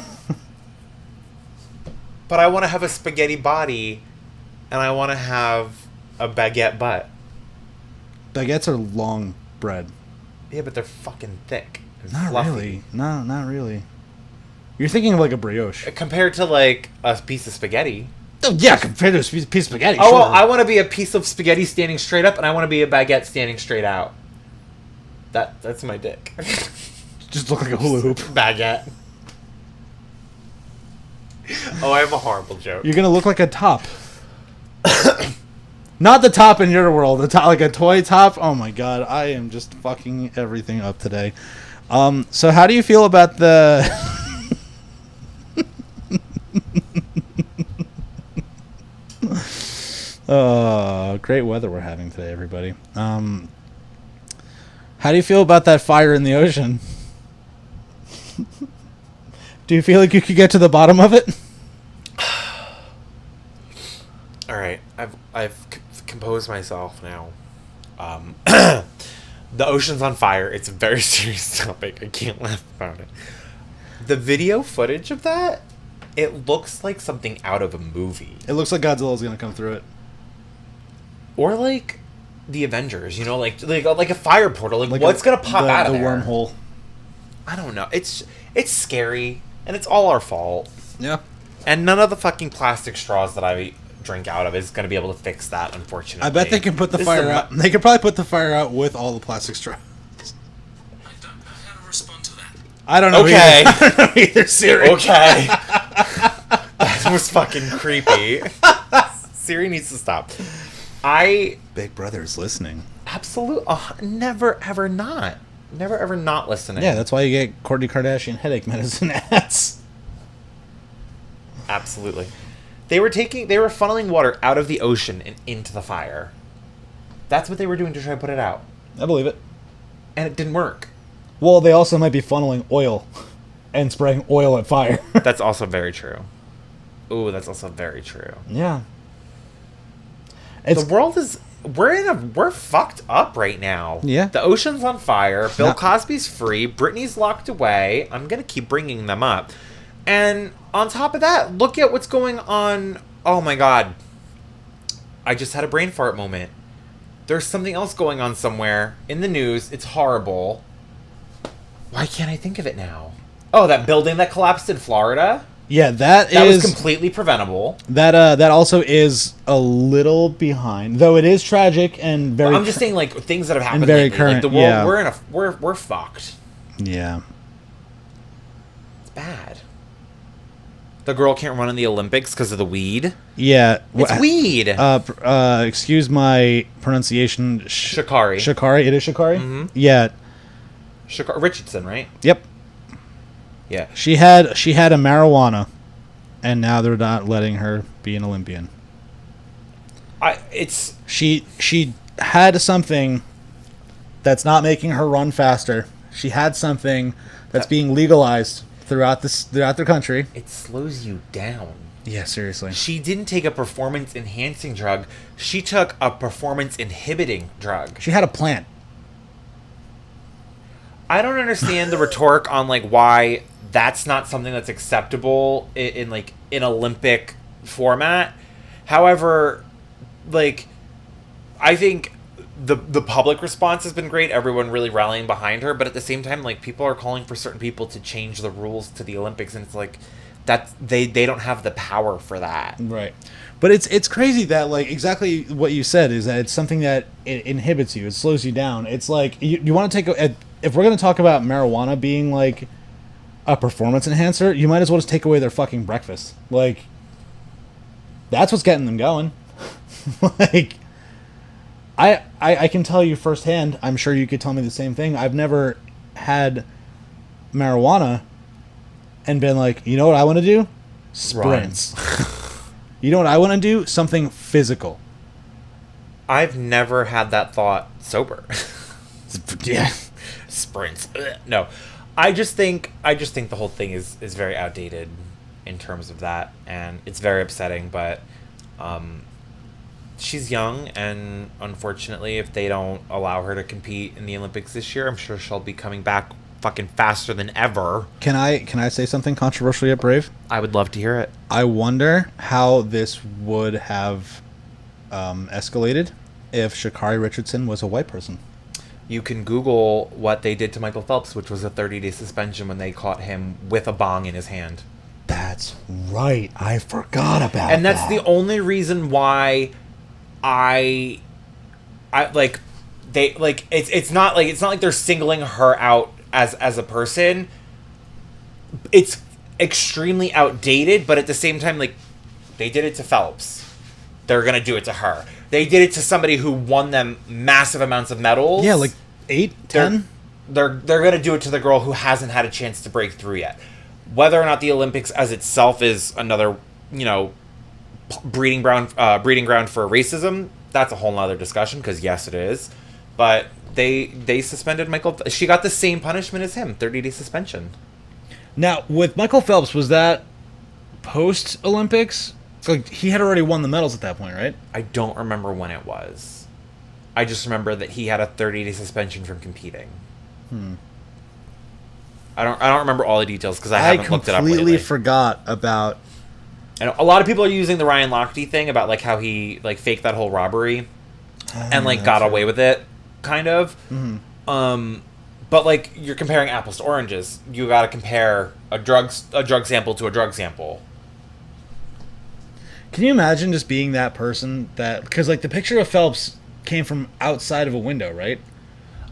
[SPEAKER 2] But I want to have a spaghetti body, and I want to have a baguette butt.
[SPEAKER 4] Baguettes are long bread.
[SPEAKER 2] Yeah, but they're fucking thick and
[SPEAKER 4] Not
[SPEAKER 2] fluffy.
[SPEAKER 4] really. No, not really. You're thinking of like a brioche.
[SPEAKER 2] Compared to like a piece of spaghetti.
[SPEAKER 4] Oh, yeah, compared to a piece of spaghetti.
[SPEAKER 2] Oh,
[SPEAKER 4] sure.
[SPEAKER 2] well, I want to be a piece of spaghetti standing straight up, and I want to be a baguette standing straight out. That's my dick.
[SPEAKER 4] Just look like a hula hoop.
[SPEAKER 2] Baguette. Oh, I have a horrible joke.
[SPEAKER 4] You're gonna look like a top. Not the top in your world. The top, like a toy top. Oh my god, I am just fucking everything up today. So how do you feel about the? Great weather we're having today, everybody. How do you feel about that fire in the ocean? Do you feel like you could get to the bottom of it?
[SPEAKER 2] All right, I've composed myself now. The ocean's on fire. It's a very serious topic. I can't laugh about it. The video footage of that, it looks like something out of a movie.
[SPEAKER 4] It looks like Godzilla's gonna come through it.
[SPEAKER 2] Or like the Avengers, you know, like a fire portal. Like what's gonna pop out of
[SPEAKER 4] the
[SPEAKER 2] there?
[SPEAKER 4] wormhole.
[SPEAKER 2] I don't know. It's scary, and it's all our fault.
[SPEAKER 4] Yeah.
[SPEAKER 2] And none of the fucking plastic straws that I drink out of is gonna be able to fix that. Unfortunately,
[SPEAKER 4] I bet they can put the fire out. They could probably put the fire out with all the plastic straws.
[SPEAKER 5] I don't know how to respond to that.
[SPEAKER 4] I don't know.
[SPEAKER 2] Okay.
[SPEAKER 4] Either. I don't know either, Siri.
[SPEAKER 2] Okay. That was fucking creepy. Siri needs to stop.
[SPEAKER 4] Big Brother is listening.
[SPEAKER 2] Absolutely. Never ever not. Never ever not listening.
[SPEAKER 4] Yeah, that's why you get Kourtney Kardashian headache medicine ads.
[SPEAKER 2] Absolutely. They were funneling water out of the ocean and into the fire. That's what they were doing to try to put it out.
[SPEAKER 4] I believe it.
[SPEAKER 2] And it didn't work.
[SPEAKER 4] Well, they also might be funneling oil and spraying oil at fire.
[SPEAKER 2] That's also very true. Ooh, that's also very true.
[SPEAKER 4] Yeah.
[SPEAKER 2] The world is we're fucked up right now.
[SPEAKER 4] Yeah.
[SPEAKER 2] The ocean's on fire. Bill Cosby's free. Britney's locked away. I'm gonna keep bringing them up. And on top of that, look at what's going on. Oh my god. I just had a brain fart moment. There's something else going on somewhere in the news. It's horrible. Why can't I think of it now? Oh, that building that collapsed in Florida?
[SPEAKER 4] Yeah, that
[SPEAKER 2] was completely preventable.
[SPEAKER 4] That also is a little behind, though it is tragic and very.
[SPEAKER 2] I'm just saying, like, things that have happened
[SPEAKER 4] very
[SPEAKER 2] lately.
[SPEAKER 4] current.
[SPEAKER 2] Like, the world, we're fucked.
[SPEAKER 4] Yeah.
[SPEAKER 2] It's bad. The girl can't run in the Olympics because of the weed.
[SPEAKER 4] Yeah,
[SPEAKER 2] It's weed.
[SPEAKER 4] Excuse my pronunciation.
[SPEAKER 2] Sha'Carri.
[SPEAKER 4] Sha'Carri. It is Sha'Carri.
[SPEAKER 2] Mm-hmm.
[SPEAKER 4] Yeah.
[SPEAKER 2] Richardson, right?
[SPEAKER 4] Yep.
[SPEAKER 2] Yeah.
[SPEAKER 4] She had a marijuana, and now they're not letting her be an Olympian. She had something that's not making her run faster. She had something that's being legalized throughout their country.
[SPEAKER 2] It slows you down.
[SPEAKER 4] Yeah, seriously.
[SPEAKER 2] She didn't take a performance enhancing drug. She took a performance inhibiting drug.
[SPEAKER 4] She had a plant.
[SPEAKER 2] I don't understand the rhetoric on like why that's not something that's acceptable in like an Olympic format. However, like I think the public response has been great. Everyone really rallying behind her, but at the same time, like people are calling for certain people to change the rules to the Olympics, and it's like that they don't have the power for that.
[SPEAKER 4] Right. But it's crazy that like exactly what you said is that it's something that it inhibits you. It slows you down. It's like you want to take if we're going to talk about marijuana being like a performance enhancer, you might as well just take away their fucking breakfast. Like that's what's getting them going. Like I can tell you firsthand, I'm sure you could tell me the same thing. I've never had marijuana and been like, you know what I want to do? Sprints. You know what I want to do? Something physical.
[SPEAKER 2] I've never had that thought sober.
[SPEAKER 4] Yeah.
[SPEAKER 2] Sprints. Ugh. No. I just think the whole thing is very outdated in terms of that, and it's very upsetting. But she's young, and unfortunately, if they don't allow her to compete in the Olympics this year, I'm sure she'll be coming back fucking faster than ever.
[SPEAKER 4] Can I say something controversial yet brave?
[SPEAKER 2] I would love to hear it.
[SPEAKER 4] I wonder how this would have escalated if Sha'Carri Richardson was a white person.
[SPEAKER 2] You can Google what they did to Michael Phelps, which was a 30-day suspension when they caught him with a bong in his hand.
[SPEAKER 4] That's right. I forgot about that.
[SPEAKER 2] And that's the only reason why I like they like it's not like they're singling her out as a person. It's extremely outdated, but at the same time, like, they did it to Phelps. They're gonna do it to her. They did it to somebody who won them massive amounts of medals.
[SPEAKER 4] Yeah, like 8, 10.
[SPEAKER 2] They're gonna do it to the girl who hasn't had a chance to break through yet. Whether or not the Olympics as itself is another, breeding ground for racism, that's a whole nother discussion, because yes, it is. But they suspended Michael. She got the same punishment as him, 30-day suspension.
[SPEAKER 4] Now, with Michael Phelps, was that post-Olympics? Like, he had already won the medals at that point, right?
[SPEAKER 2] I don't remember when it was. I just remember that he had a 30-day suspension from competing. I don't remember all the details because I haven't looked it up lately.
[SPEAKER 4] I completely forgot about...
[SPEAKER 2] And a lot of people are using the Ryan Lochte thing about, like, how he, like, faked that whole robbery and, like, got away with it, kind of.
[SPEAKER 4] Mm-hmm.
[SPEAKER 2] But, like, you're comparing apples to oranges. You got to compare a drug sample to a drug sample.
[SPEAKER 4] Can you imagine just being that person that... Because, like, the picture of Phelps came from outside of a window, right?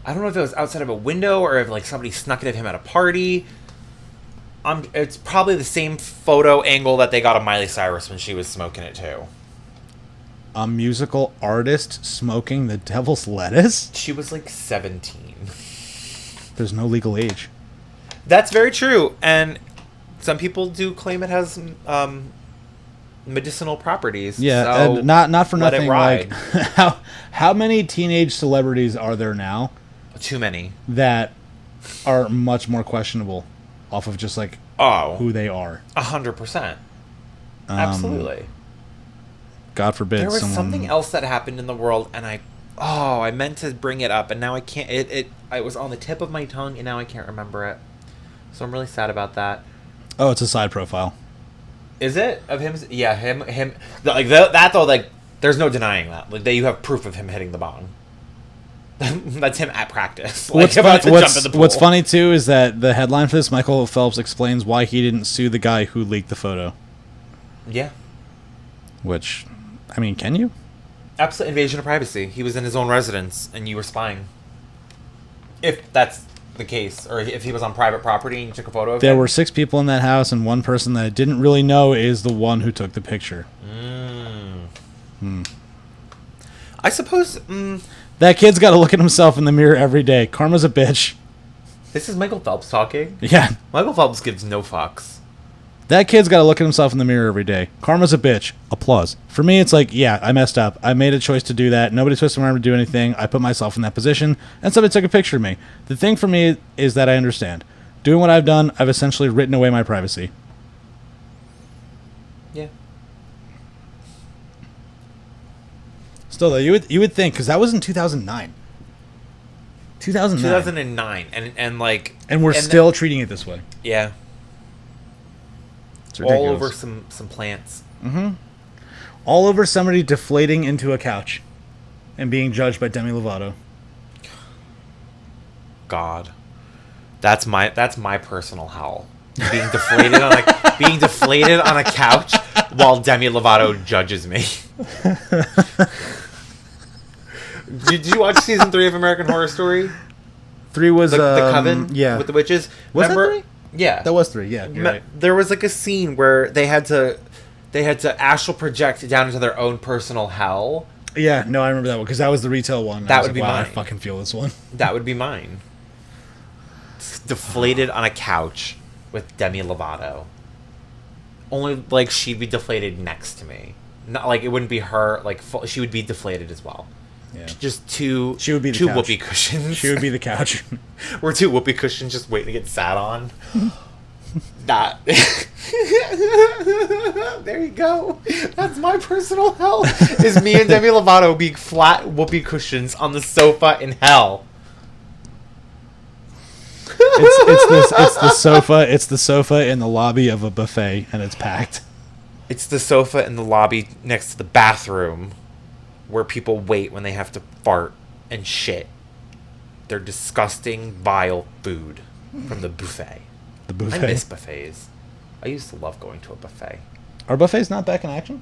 [SPEAKER 2] I don't know if it was outside of a window or if, like, somebody snuck it at him at a party. It's probably the same photo angle that they got of Miley Cyrus when she was smoking it, too.
[SPEAKER 4] A musical artist smoking the devil's lettuce?
[SPEAKER 2] She was, like, 17.
[SPEAKER 4] There's no legal age.
[SPEAKER 2] That's very true. And some people do claim it has... medicinal properties.
[SPEAKER 4] Yeah,
[SPEAKER 2] so
[SPEAKER 4] and not for nothing.
[SPEAKER 2] Like,
[SPEAKER 4] how many teenage celebrities are there now?
[SPEAKER 2] Too many.
[SPEAKER 4] That are much more questionable off of just like who they are.
[SPEAKER 2] 100%. Absolutely.
[SPEAKER 4] God forbid.
[SPEAKER 2] There was something else that happened in the world, and I meant to bring it up, and now I can't. It was on the tip of my tongue, and now I can't remember it. So I'm really sad about that.
[SPEAKER 4] Oh, it's a side profile.
[SPEAKER 2] Is it of him? Yeah, him. Like that though. Like, there's no denying that. Like, you have proof of him hitting the bong. That's him at practice. Like,
[SPEAKER 4] what's funny too is that the headline for this, Michael Phelps explains why he didn't sue the guy who leaked the photo.
[SPEAKER 2] Yeah.
[SPEAKER 4] Which, I mean, can you?
[SPEAKER 2] Absolute invasion of privacy. He was in his own residence, and you were spying. If that's the case, or if he was on private property and you took a photo of him.
[SPEAKER 4] There were 6 people in that house, and one person that I didn't really know is the one who took the picture.
[SPEAKER 2] I suppose...
[SPEAKER 4] That kid's got to look at himself in the mirror every day. Karma's a bitch.
[SPEAKER 2] This is Michael Phelps talking?
[SPEAKER 4] Yeah.
[SPEAKER 2] Michael Phelps gives no fucks.
[SPEAKER 4] That kid's got to look at himself in the mirror every day. Karma's a bitch. Applause. For me, it's like, yeah, I messed up. I made a choice to do that. Nobody supposed to remember to do anything. I put myself in that position, and somebody took a picture of me. The thing for me is that I understand. Doing what I've done, I've essentially written away my privacy.
[SPEAKER 2] Yeah.
[SPEAKER 4] Still, though, you would think, because that was in 2009.
[SPEAKER 2] 2009, and like...
[SPEAKER 4] And we're still treating it this way.
[SPEAKER 2] Yeah.
[SPEAKER 4] It's ridiculous.
[SPEAKER 2] All over some plants.
[SPEAKER 4] Mm-hmm. All over somebody deflating into a couch and being judged by Demi Lovato.
[SPEAKER 2] God. That's my personal hell. Being deflated on a couch while Demi Lovato judges me. Did you watch season 3 of American Horror Story?
[SPEAKER 4] 3 was
[SPEAKER 2] the Coven,
[SPEAKER 4] yeah,
[SPEAKER 2] with the witches.
[SPEAKER 4] Was that 3?
[SPEAKER 2] Yeah,
[SPEAKER 4] that was 3. Yeah, you're right.
[SPEAKER 2] There was like a scene where they had to astral project down into their own personal hell.
[SPEAKER 4] Yeah, no, I remember that one because that was the retail one.
[SPEAKER 2] That would be mine.
[SPEAKER 4] I fucking feel this one.
[SPEAKER 2] That would be mine. Deflated on a couch with Demi Lovato. Only like she'd be deflated next to me. Not like it wouldn't be her. Like she would be deflated as well.
[SPEAKER 4] Yeah.
[SPEAKER 2] Just two.
[SPEAKER 4] She would be the
[SPEAKER 2] two
[SPEAKER 4] couch.
[SPEAKER 2] whoopee cushions.
[SPEAKER 4] She would be the couch.
[SPEAKER 2] We're two whoopee cushions just waiting to get sat on. That. There you go. That's my personal hell. Is me and Demi Lovato being flat whoopee cushions on the sofa in hell.
[SPEAKER 4] It's the sofa. It's the sofa in the lobby of a buffet, and it's packed.
[SPEAKER 2] It's the sofa in the lobby next to the bathroom where people wait when they have to fart and shit. They're disgusting, vile food from the buffet.
[SPEAKER 4] The buffet.
[SPEAKER 2] I miss buffets. I used to love going to a buffet.
[SPEAKER 4] Are buffets not back in action?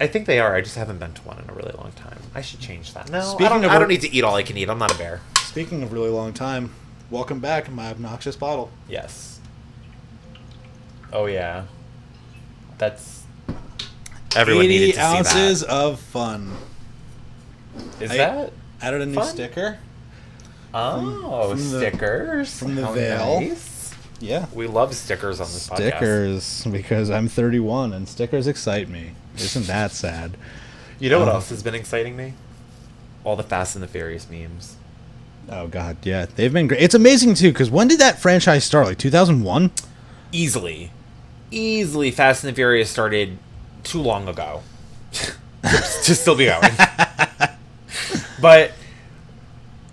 [SPEAKER 2] I think they are. I just haven't been to one in a really long time. I should change that. No,
[SPEAKER 4] Speaking
[SPEAKER 2] I don't need to eat all I can eat. I'm not a bear.
[SPEAKER 4] Speaking of really long time, welcome back, my obnoxious bottle.
[SPEAKER 2] Yes. Oh, yeah. That's... Everyone
[SPEAKER 4] 80
[SPEAKER 2] needed to
[SPEAKER 4] ounces
[SPEAKER 2] see that.
[SPEAKER 4] of fun.
[SPEAKER 2] Is
[SPEAKER 4] I
[SPEAKER 2] that...
[SPEAKER 4] added a new
[SPEAKER 2] fun?
[SPEAKER 4] sticker.
[SPEAKER 2] Oh,
[SPEAKER 4] from the-
[SPEAKER 2] stickers.
[SPEAKER 4] from the
[SPEAKER 2] How
[SPEAKER 4] veil.
[SPEAKER 2] nice.
[SPEAKER 4] Yeah.
[SPEAKER 2] We love stickers on this podcast.
[SPEAKER 4] Stickers, because I'm 31 and stickers excite me. Isn't that sad?
[SPEAKER 2] You know what else has been exciting me? All the Fast and the Furious memes.
[SPEAKER 4] Oh, God, yeah. They've been great. It's amazing, too, because when did that franchise start? Like 2001?
[SPEAKER 2] Easily Fast and the Furious started too long ago to still be going. But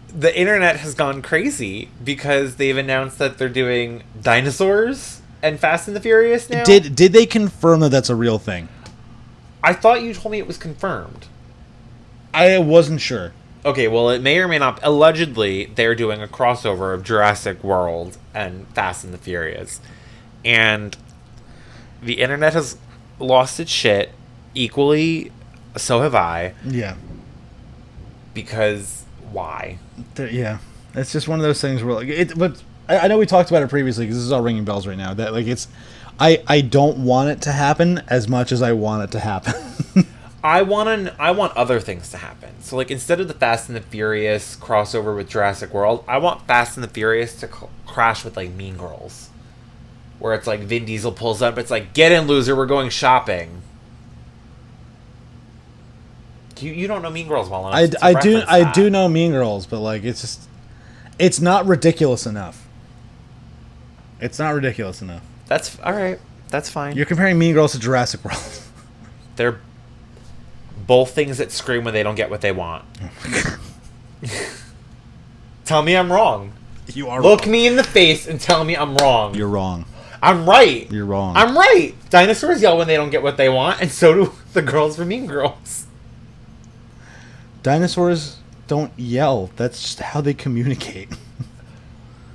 [SPEAKER 2] the internet has gone crazy because they've announced that they're doing dinosaurs and Fast and the Furious now.
[SPEAKER 4] Did they confirm that that's a real thing?
[SPEAKER 2] I thought you told me it was confirmed.
[SPEAKER 4] I wasn't sure.
[SPEAKER 2] Okay, well, it may or may not. Allegedly, they're doing a crossover of Jurassic World and Fast and the Furious. And the internet has lost its shit. Equally, so have I.
[SPEAKER 4] Yeah.
[SPEAKER 2] Because, why?
[SPEAKER 4] Yeah. It's just one of those things where, like, but I know we talked about it previously because this is all ringing bells right now. That, like, it's, I don't want it to happen as much as I want it to happen.
[SPEAKER 2] I want other things to happen. So, like, instead of the Fast and the Furious crossover with Jurassic World, I want Fast and the Furious to crash with, like, Mean Girls. Where it's like Vin Diesel pulls up, it's like, get in, loser, we're going shopping. You don't know Mean Girls well enough.
[SPEAKER 4] I do know Mean Girls, but, like, it's just, it's not ridiculous enough. It's not ridiculous enough.
[SPEAKER 2] That's alright. That's fine.
[SPEAKER 4] You're comparing Mean Girls to Jurassic World.
[SPEAKER 2] They're both things that scream when they don't get what they want. Tell me I'm wrong.
[SPEAKER 4] You are
[SPEAKER 2] Look
[SPEAKER 4] wrong.
[SPEAKER 2] me in the face and tell me I'm wrong.
[SPEAKER 4] You're wrong.
[SPEAKER 2] I'm right.
[SPEAKER 4] You're wrong.
[SPEAKER 2] I'm right. Dinosaurs yell when they don't get what they want, and so do the girls from Mean Girls.
[SPEAKER 4] Dinosaurs don't yell. That's just how they communicate.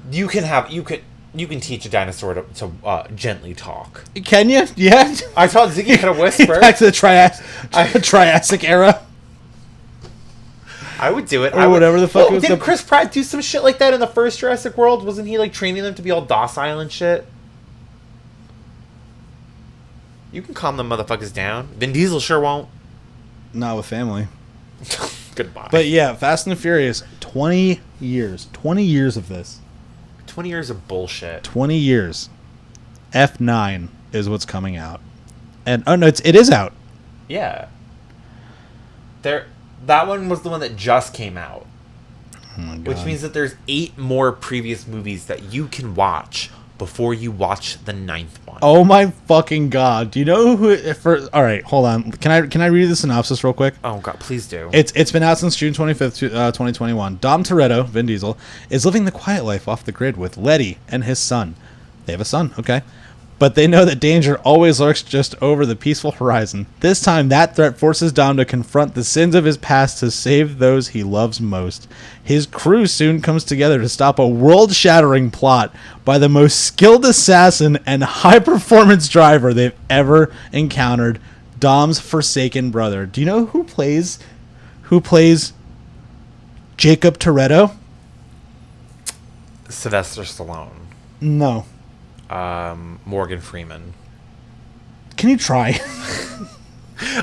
[SPEAKER 2] You can teach a dinosaur to gently talk.
[SPEAKER 4] Can you? Yeah.
[SPEAKER 2] I taught Ziggy how to whisper.
[SPEAKER 4] Back to the Triassic era.
[SPEAKER 2] I would do it.
[SPEAKER 4] Or whatever the fuck it was.
[SPEAKER 2] Didn't Chris Pratt do some shit like that in the first Jurassic World? Wasn't he, like, training them to be all docile and shit? You can calm them motherfuckers down. Vin Diesel sure won't.
[SPEAKER 4] Not with family.
[SPEAKER 2] Goodbye.
[SPEAKER 4] But yeah, Fast and the Furious, 20 years. 20 years of this.
[SPEAKER 2] 20 years of bullshit.
[SPEAKER 4] 20 years. F9 is what's coming out. And, oh no, it is out.
[SPEAKER 2] Yeah. That one was the one that just came out.
[SPEAKER 4] Oh my God.
[SPEAKER 2] Which means that there's 8 more previous movies that you can watch before you watch the 9th one.
[SPEAKER 4] Oh my fucking God. Do you know who... Alright, hold on. Can I read the synopsis real quick?
[SPEAKER 2] Oh God, please do.
[SPEAKER 4] It's been out since June 25th, 2021. Dom Toretto, Vin Diesel, is living the quiet life off the grid with Letty and his son. They have a son, okay. But they know that danger always lurks just over the peaceful horizon. This time, that threat forces Dom to confront the sins of his past to save those he loves most. His crew soon comes together to stop a world-shattering plot by the most skilled assassin and high-performance driver they've ever encountered, Dom's forsaken brother. Do you know who plays Jacob Toretto?
[SPEAKER 2] Sylvester Stallone.
[SPEAKER 4] No.
[SPEAKER 2] Morgan Freeman.
[SPEAKER 4] Can you try?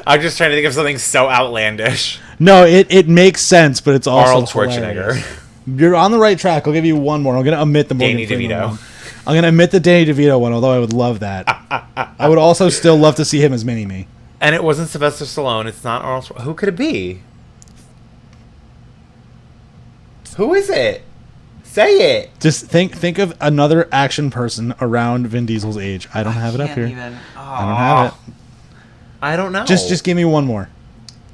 [SPEAKER 2] I'm just trying to think of something so outlandish.
[SPEAKER 4] No, it makes sense, but it's also
[SPEAKER 2] Arnold Schwarzenegger.
[SPEAKER 4] hilarious. You're on the right track. I'll give you one more. I'm going to omit the Morgan
[SPEAKER 2] Danny
[SPEAKER 4] Freeman
[SPEAKER 2] DeVito.
[SPEAKER 4] one. I'm going to omit the Danny DeVito one, although I would love that. I would also still love to see him as Mini-Me.
[SPEAKER 2] And it wasn't Sylvester Stallone. It's not Arnold Schwarzenegger. Who could it be? Who is it? Say it.
[SPEAKER 4] Just think of another action person around Vin Diesel's age. I don't have it up here. I don't have it.
[SPEAKER 2] I don't know.
[SPEAKER 4] Just give me one more.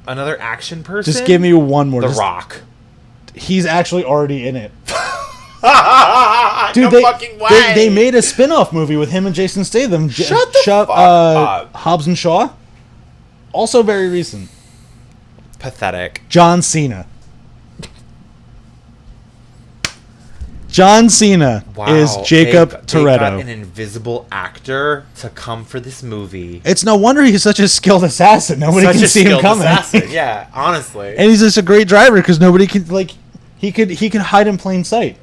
[SPEAKER 2] Another action person?
[SPEAKER 4] Just give me one more.
[SPEAKER 2] The Rock.
[SPEAKER 4] He's actually already in it.
[SPEAKER 2] Dude, no fucking way.
[SPEAKER 4] They made a spin-off movie with him and Jason Statham.
[SPEAKER 2] Shut the fuck up.
[SPEAKER 4] Hobbs and Shaw. Also very recent.
[SPEAKER 2] Pathetic.
[SPEAKER 4] John Cena. John Cena is Jacob Toretto.
[SPEAKER 2] They got an invisible actor to come for this movie.
[SPEAKER 4] It's no wonder he's such a skilled assassin. Nobody can see him coming.
[SPEAKER 2] Yeah, honestly.
[SPEAKER 4] And he's just a great driver because nobody can he could hide in plain sight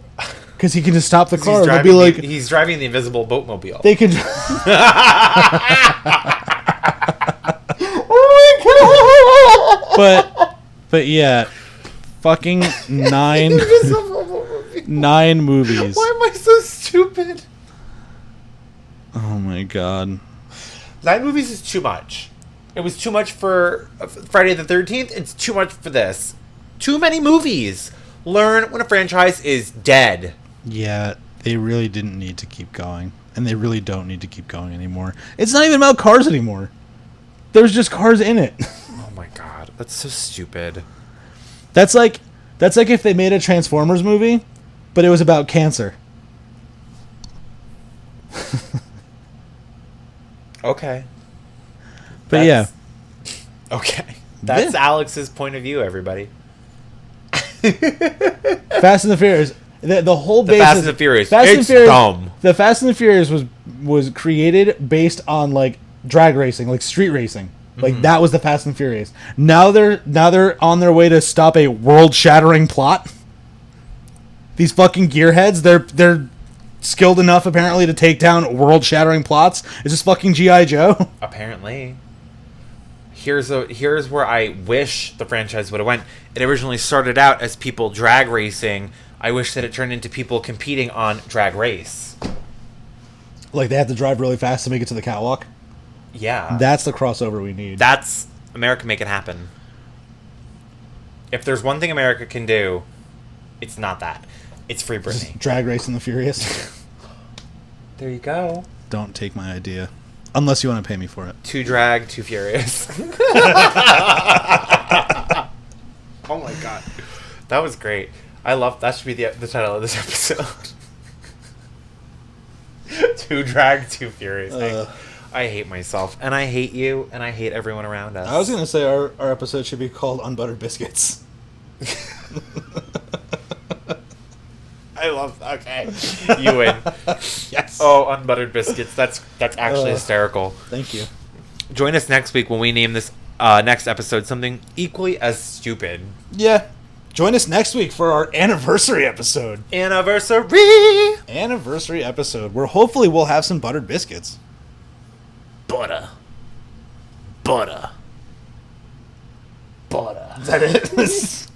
[SPEAKER 4] because he can just stop the car. They'll be like
[SPEAKER 2] he's driving the invisible boatmobile.
[SPEAKER 4] They could. Oh my god! But yeah, fucking 9 movies.
[SPEAKER 2] Why am I so stupid?
[SPEAKER 4] Oh my god.
[SPEAKER 2] 9 movies is too much. It was too much for Friday the 13th. It's too much for this. Too many movies. Learn when a franchise is dead.
[SPEAKER 4] Yeah, they really didn't need to keep going. And they really don't need to keep going anymore. It's not even about cars anymore. There's just cars in it.
[SPEAKER 2] Oh my god. That's so stupid.
[SPEAKER 4] That's like if they made a Transformers movie, but it was about cancer.
[SPEAKER 2] Okay.
[SPEAKER 4] But yeah.
[SPEAKER 2] Okay. That's Alex's point of view, everybody.
[SPEAKER 4] Fast and the Furious. The whole base
[SPEAKER 2] Fast and the Furious. It's dumb.
[SPEAKER 4] The Fast and the Furious was created based on like drag racing, like street racing. Like that was the Fast and Furious. Now they're on their way to stop a world-shattering plot. These fucking gearheads, they're skilled enough apparently to take down world-shattering plots. Is this fucking G.I. Joe?
[SPEAKER 2] Apparently. Here's where I wish the franchise would have went. It originally started out as people drag racing. I wish that it turned into people competing on Drag Race.
[SPEAKER 4] Like they have to drive really fast to make it to the catwalk?
[SPEAKER 2] Yeah.
[SPEAKER 4] That's the crossover we need.
[SPEAKER 2] That's America, make it happen. If there's one thing America can do, it's not that. It's free Britney.
[SPEAKER 4] Just drag racing the Furious.
[SPEAKER 2] There you go.
[SPEAKER 4] Don't take my idea. Unless you want to pay me for it.
[SPEAKER 2] Too drag, too furious. Oh my god. That was great. I love that should be the title of this episode. Too drag, too furious. I hate myself, and I hate you, and I hate everyone around us.
[SPEAKER 4] I was going to say our episode should be called Unbuttered Biscuits.
[SPEAKER 2] I love. Okay, you win.
[SPEAKER 4] Yes.
[SPEAKER 2] Oh, Unbuttered Biscuits. That's actually hysterical.
[SPEAKER 4] Thank you.
[SPEAKER 2] Join us next week when we name this next episode something equally as stupid.
[SPEAKER 4] Yeah. Join us next week for our anniversary episode.
[SPEAKER 2] Anniversary
[SPEAKER 4] episode, where hopefully we'll have some buttered biscuits.
[SPEAKER 2] Butter.
[SPEAKER 4] Is that it?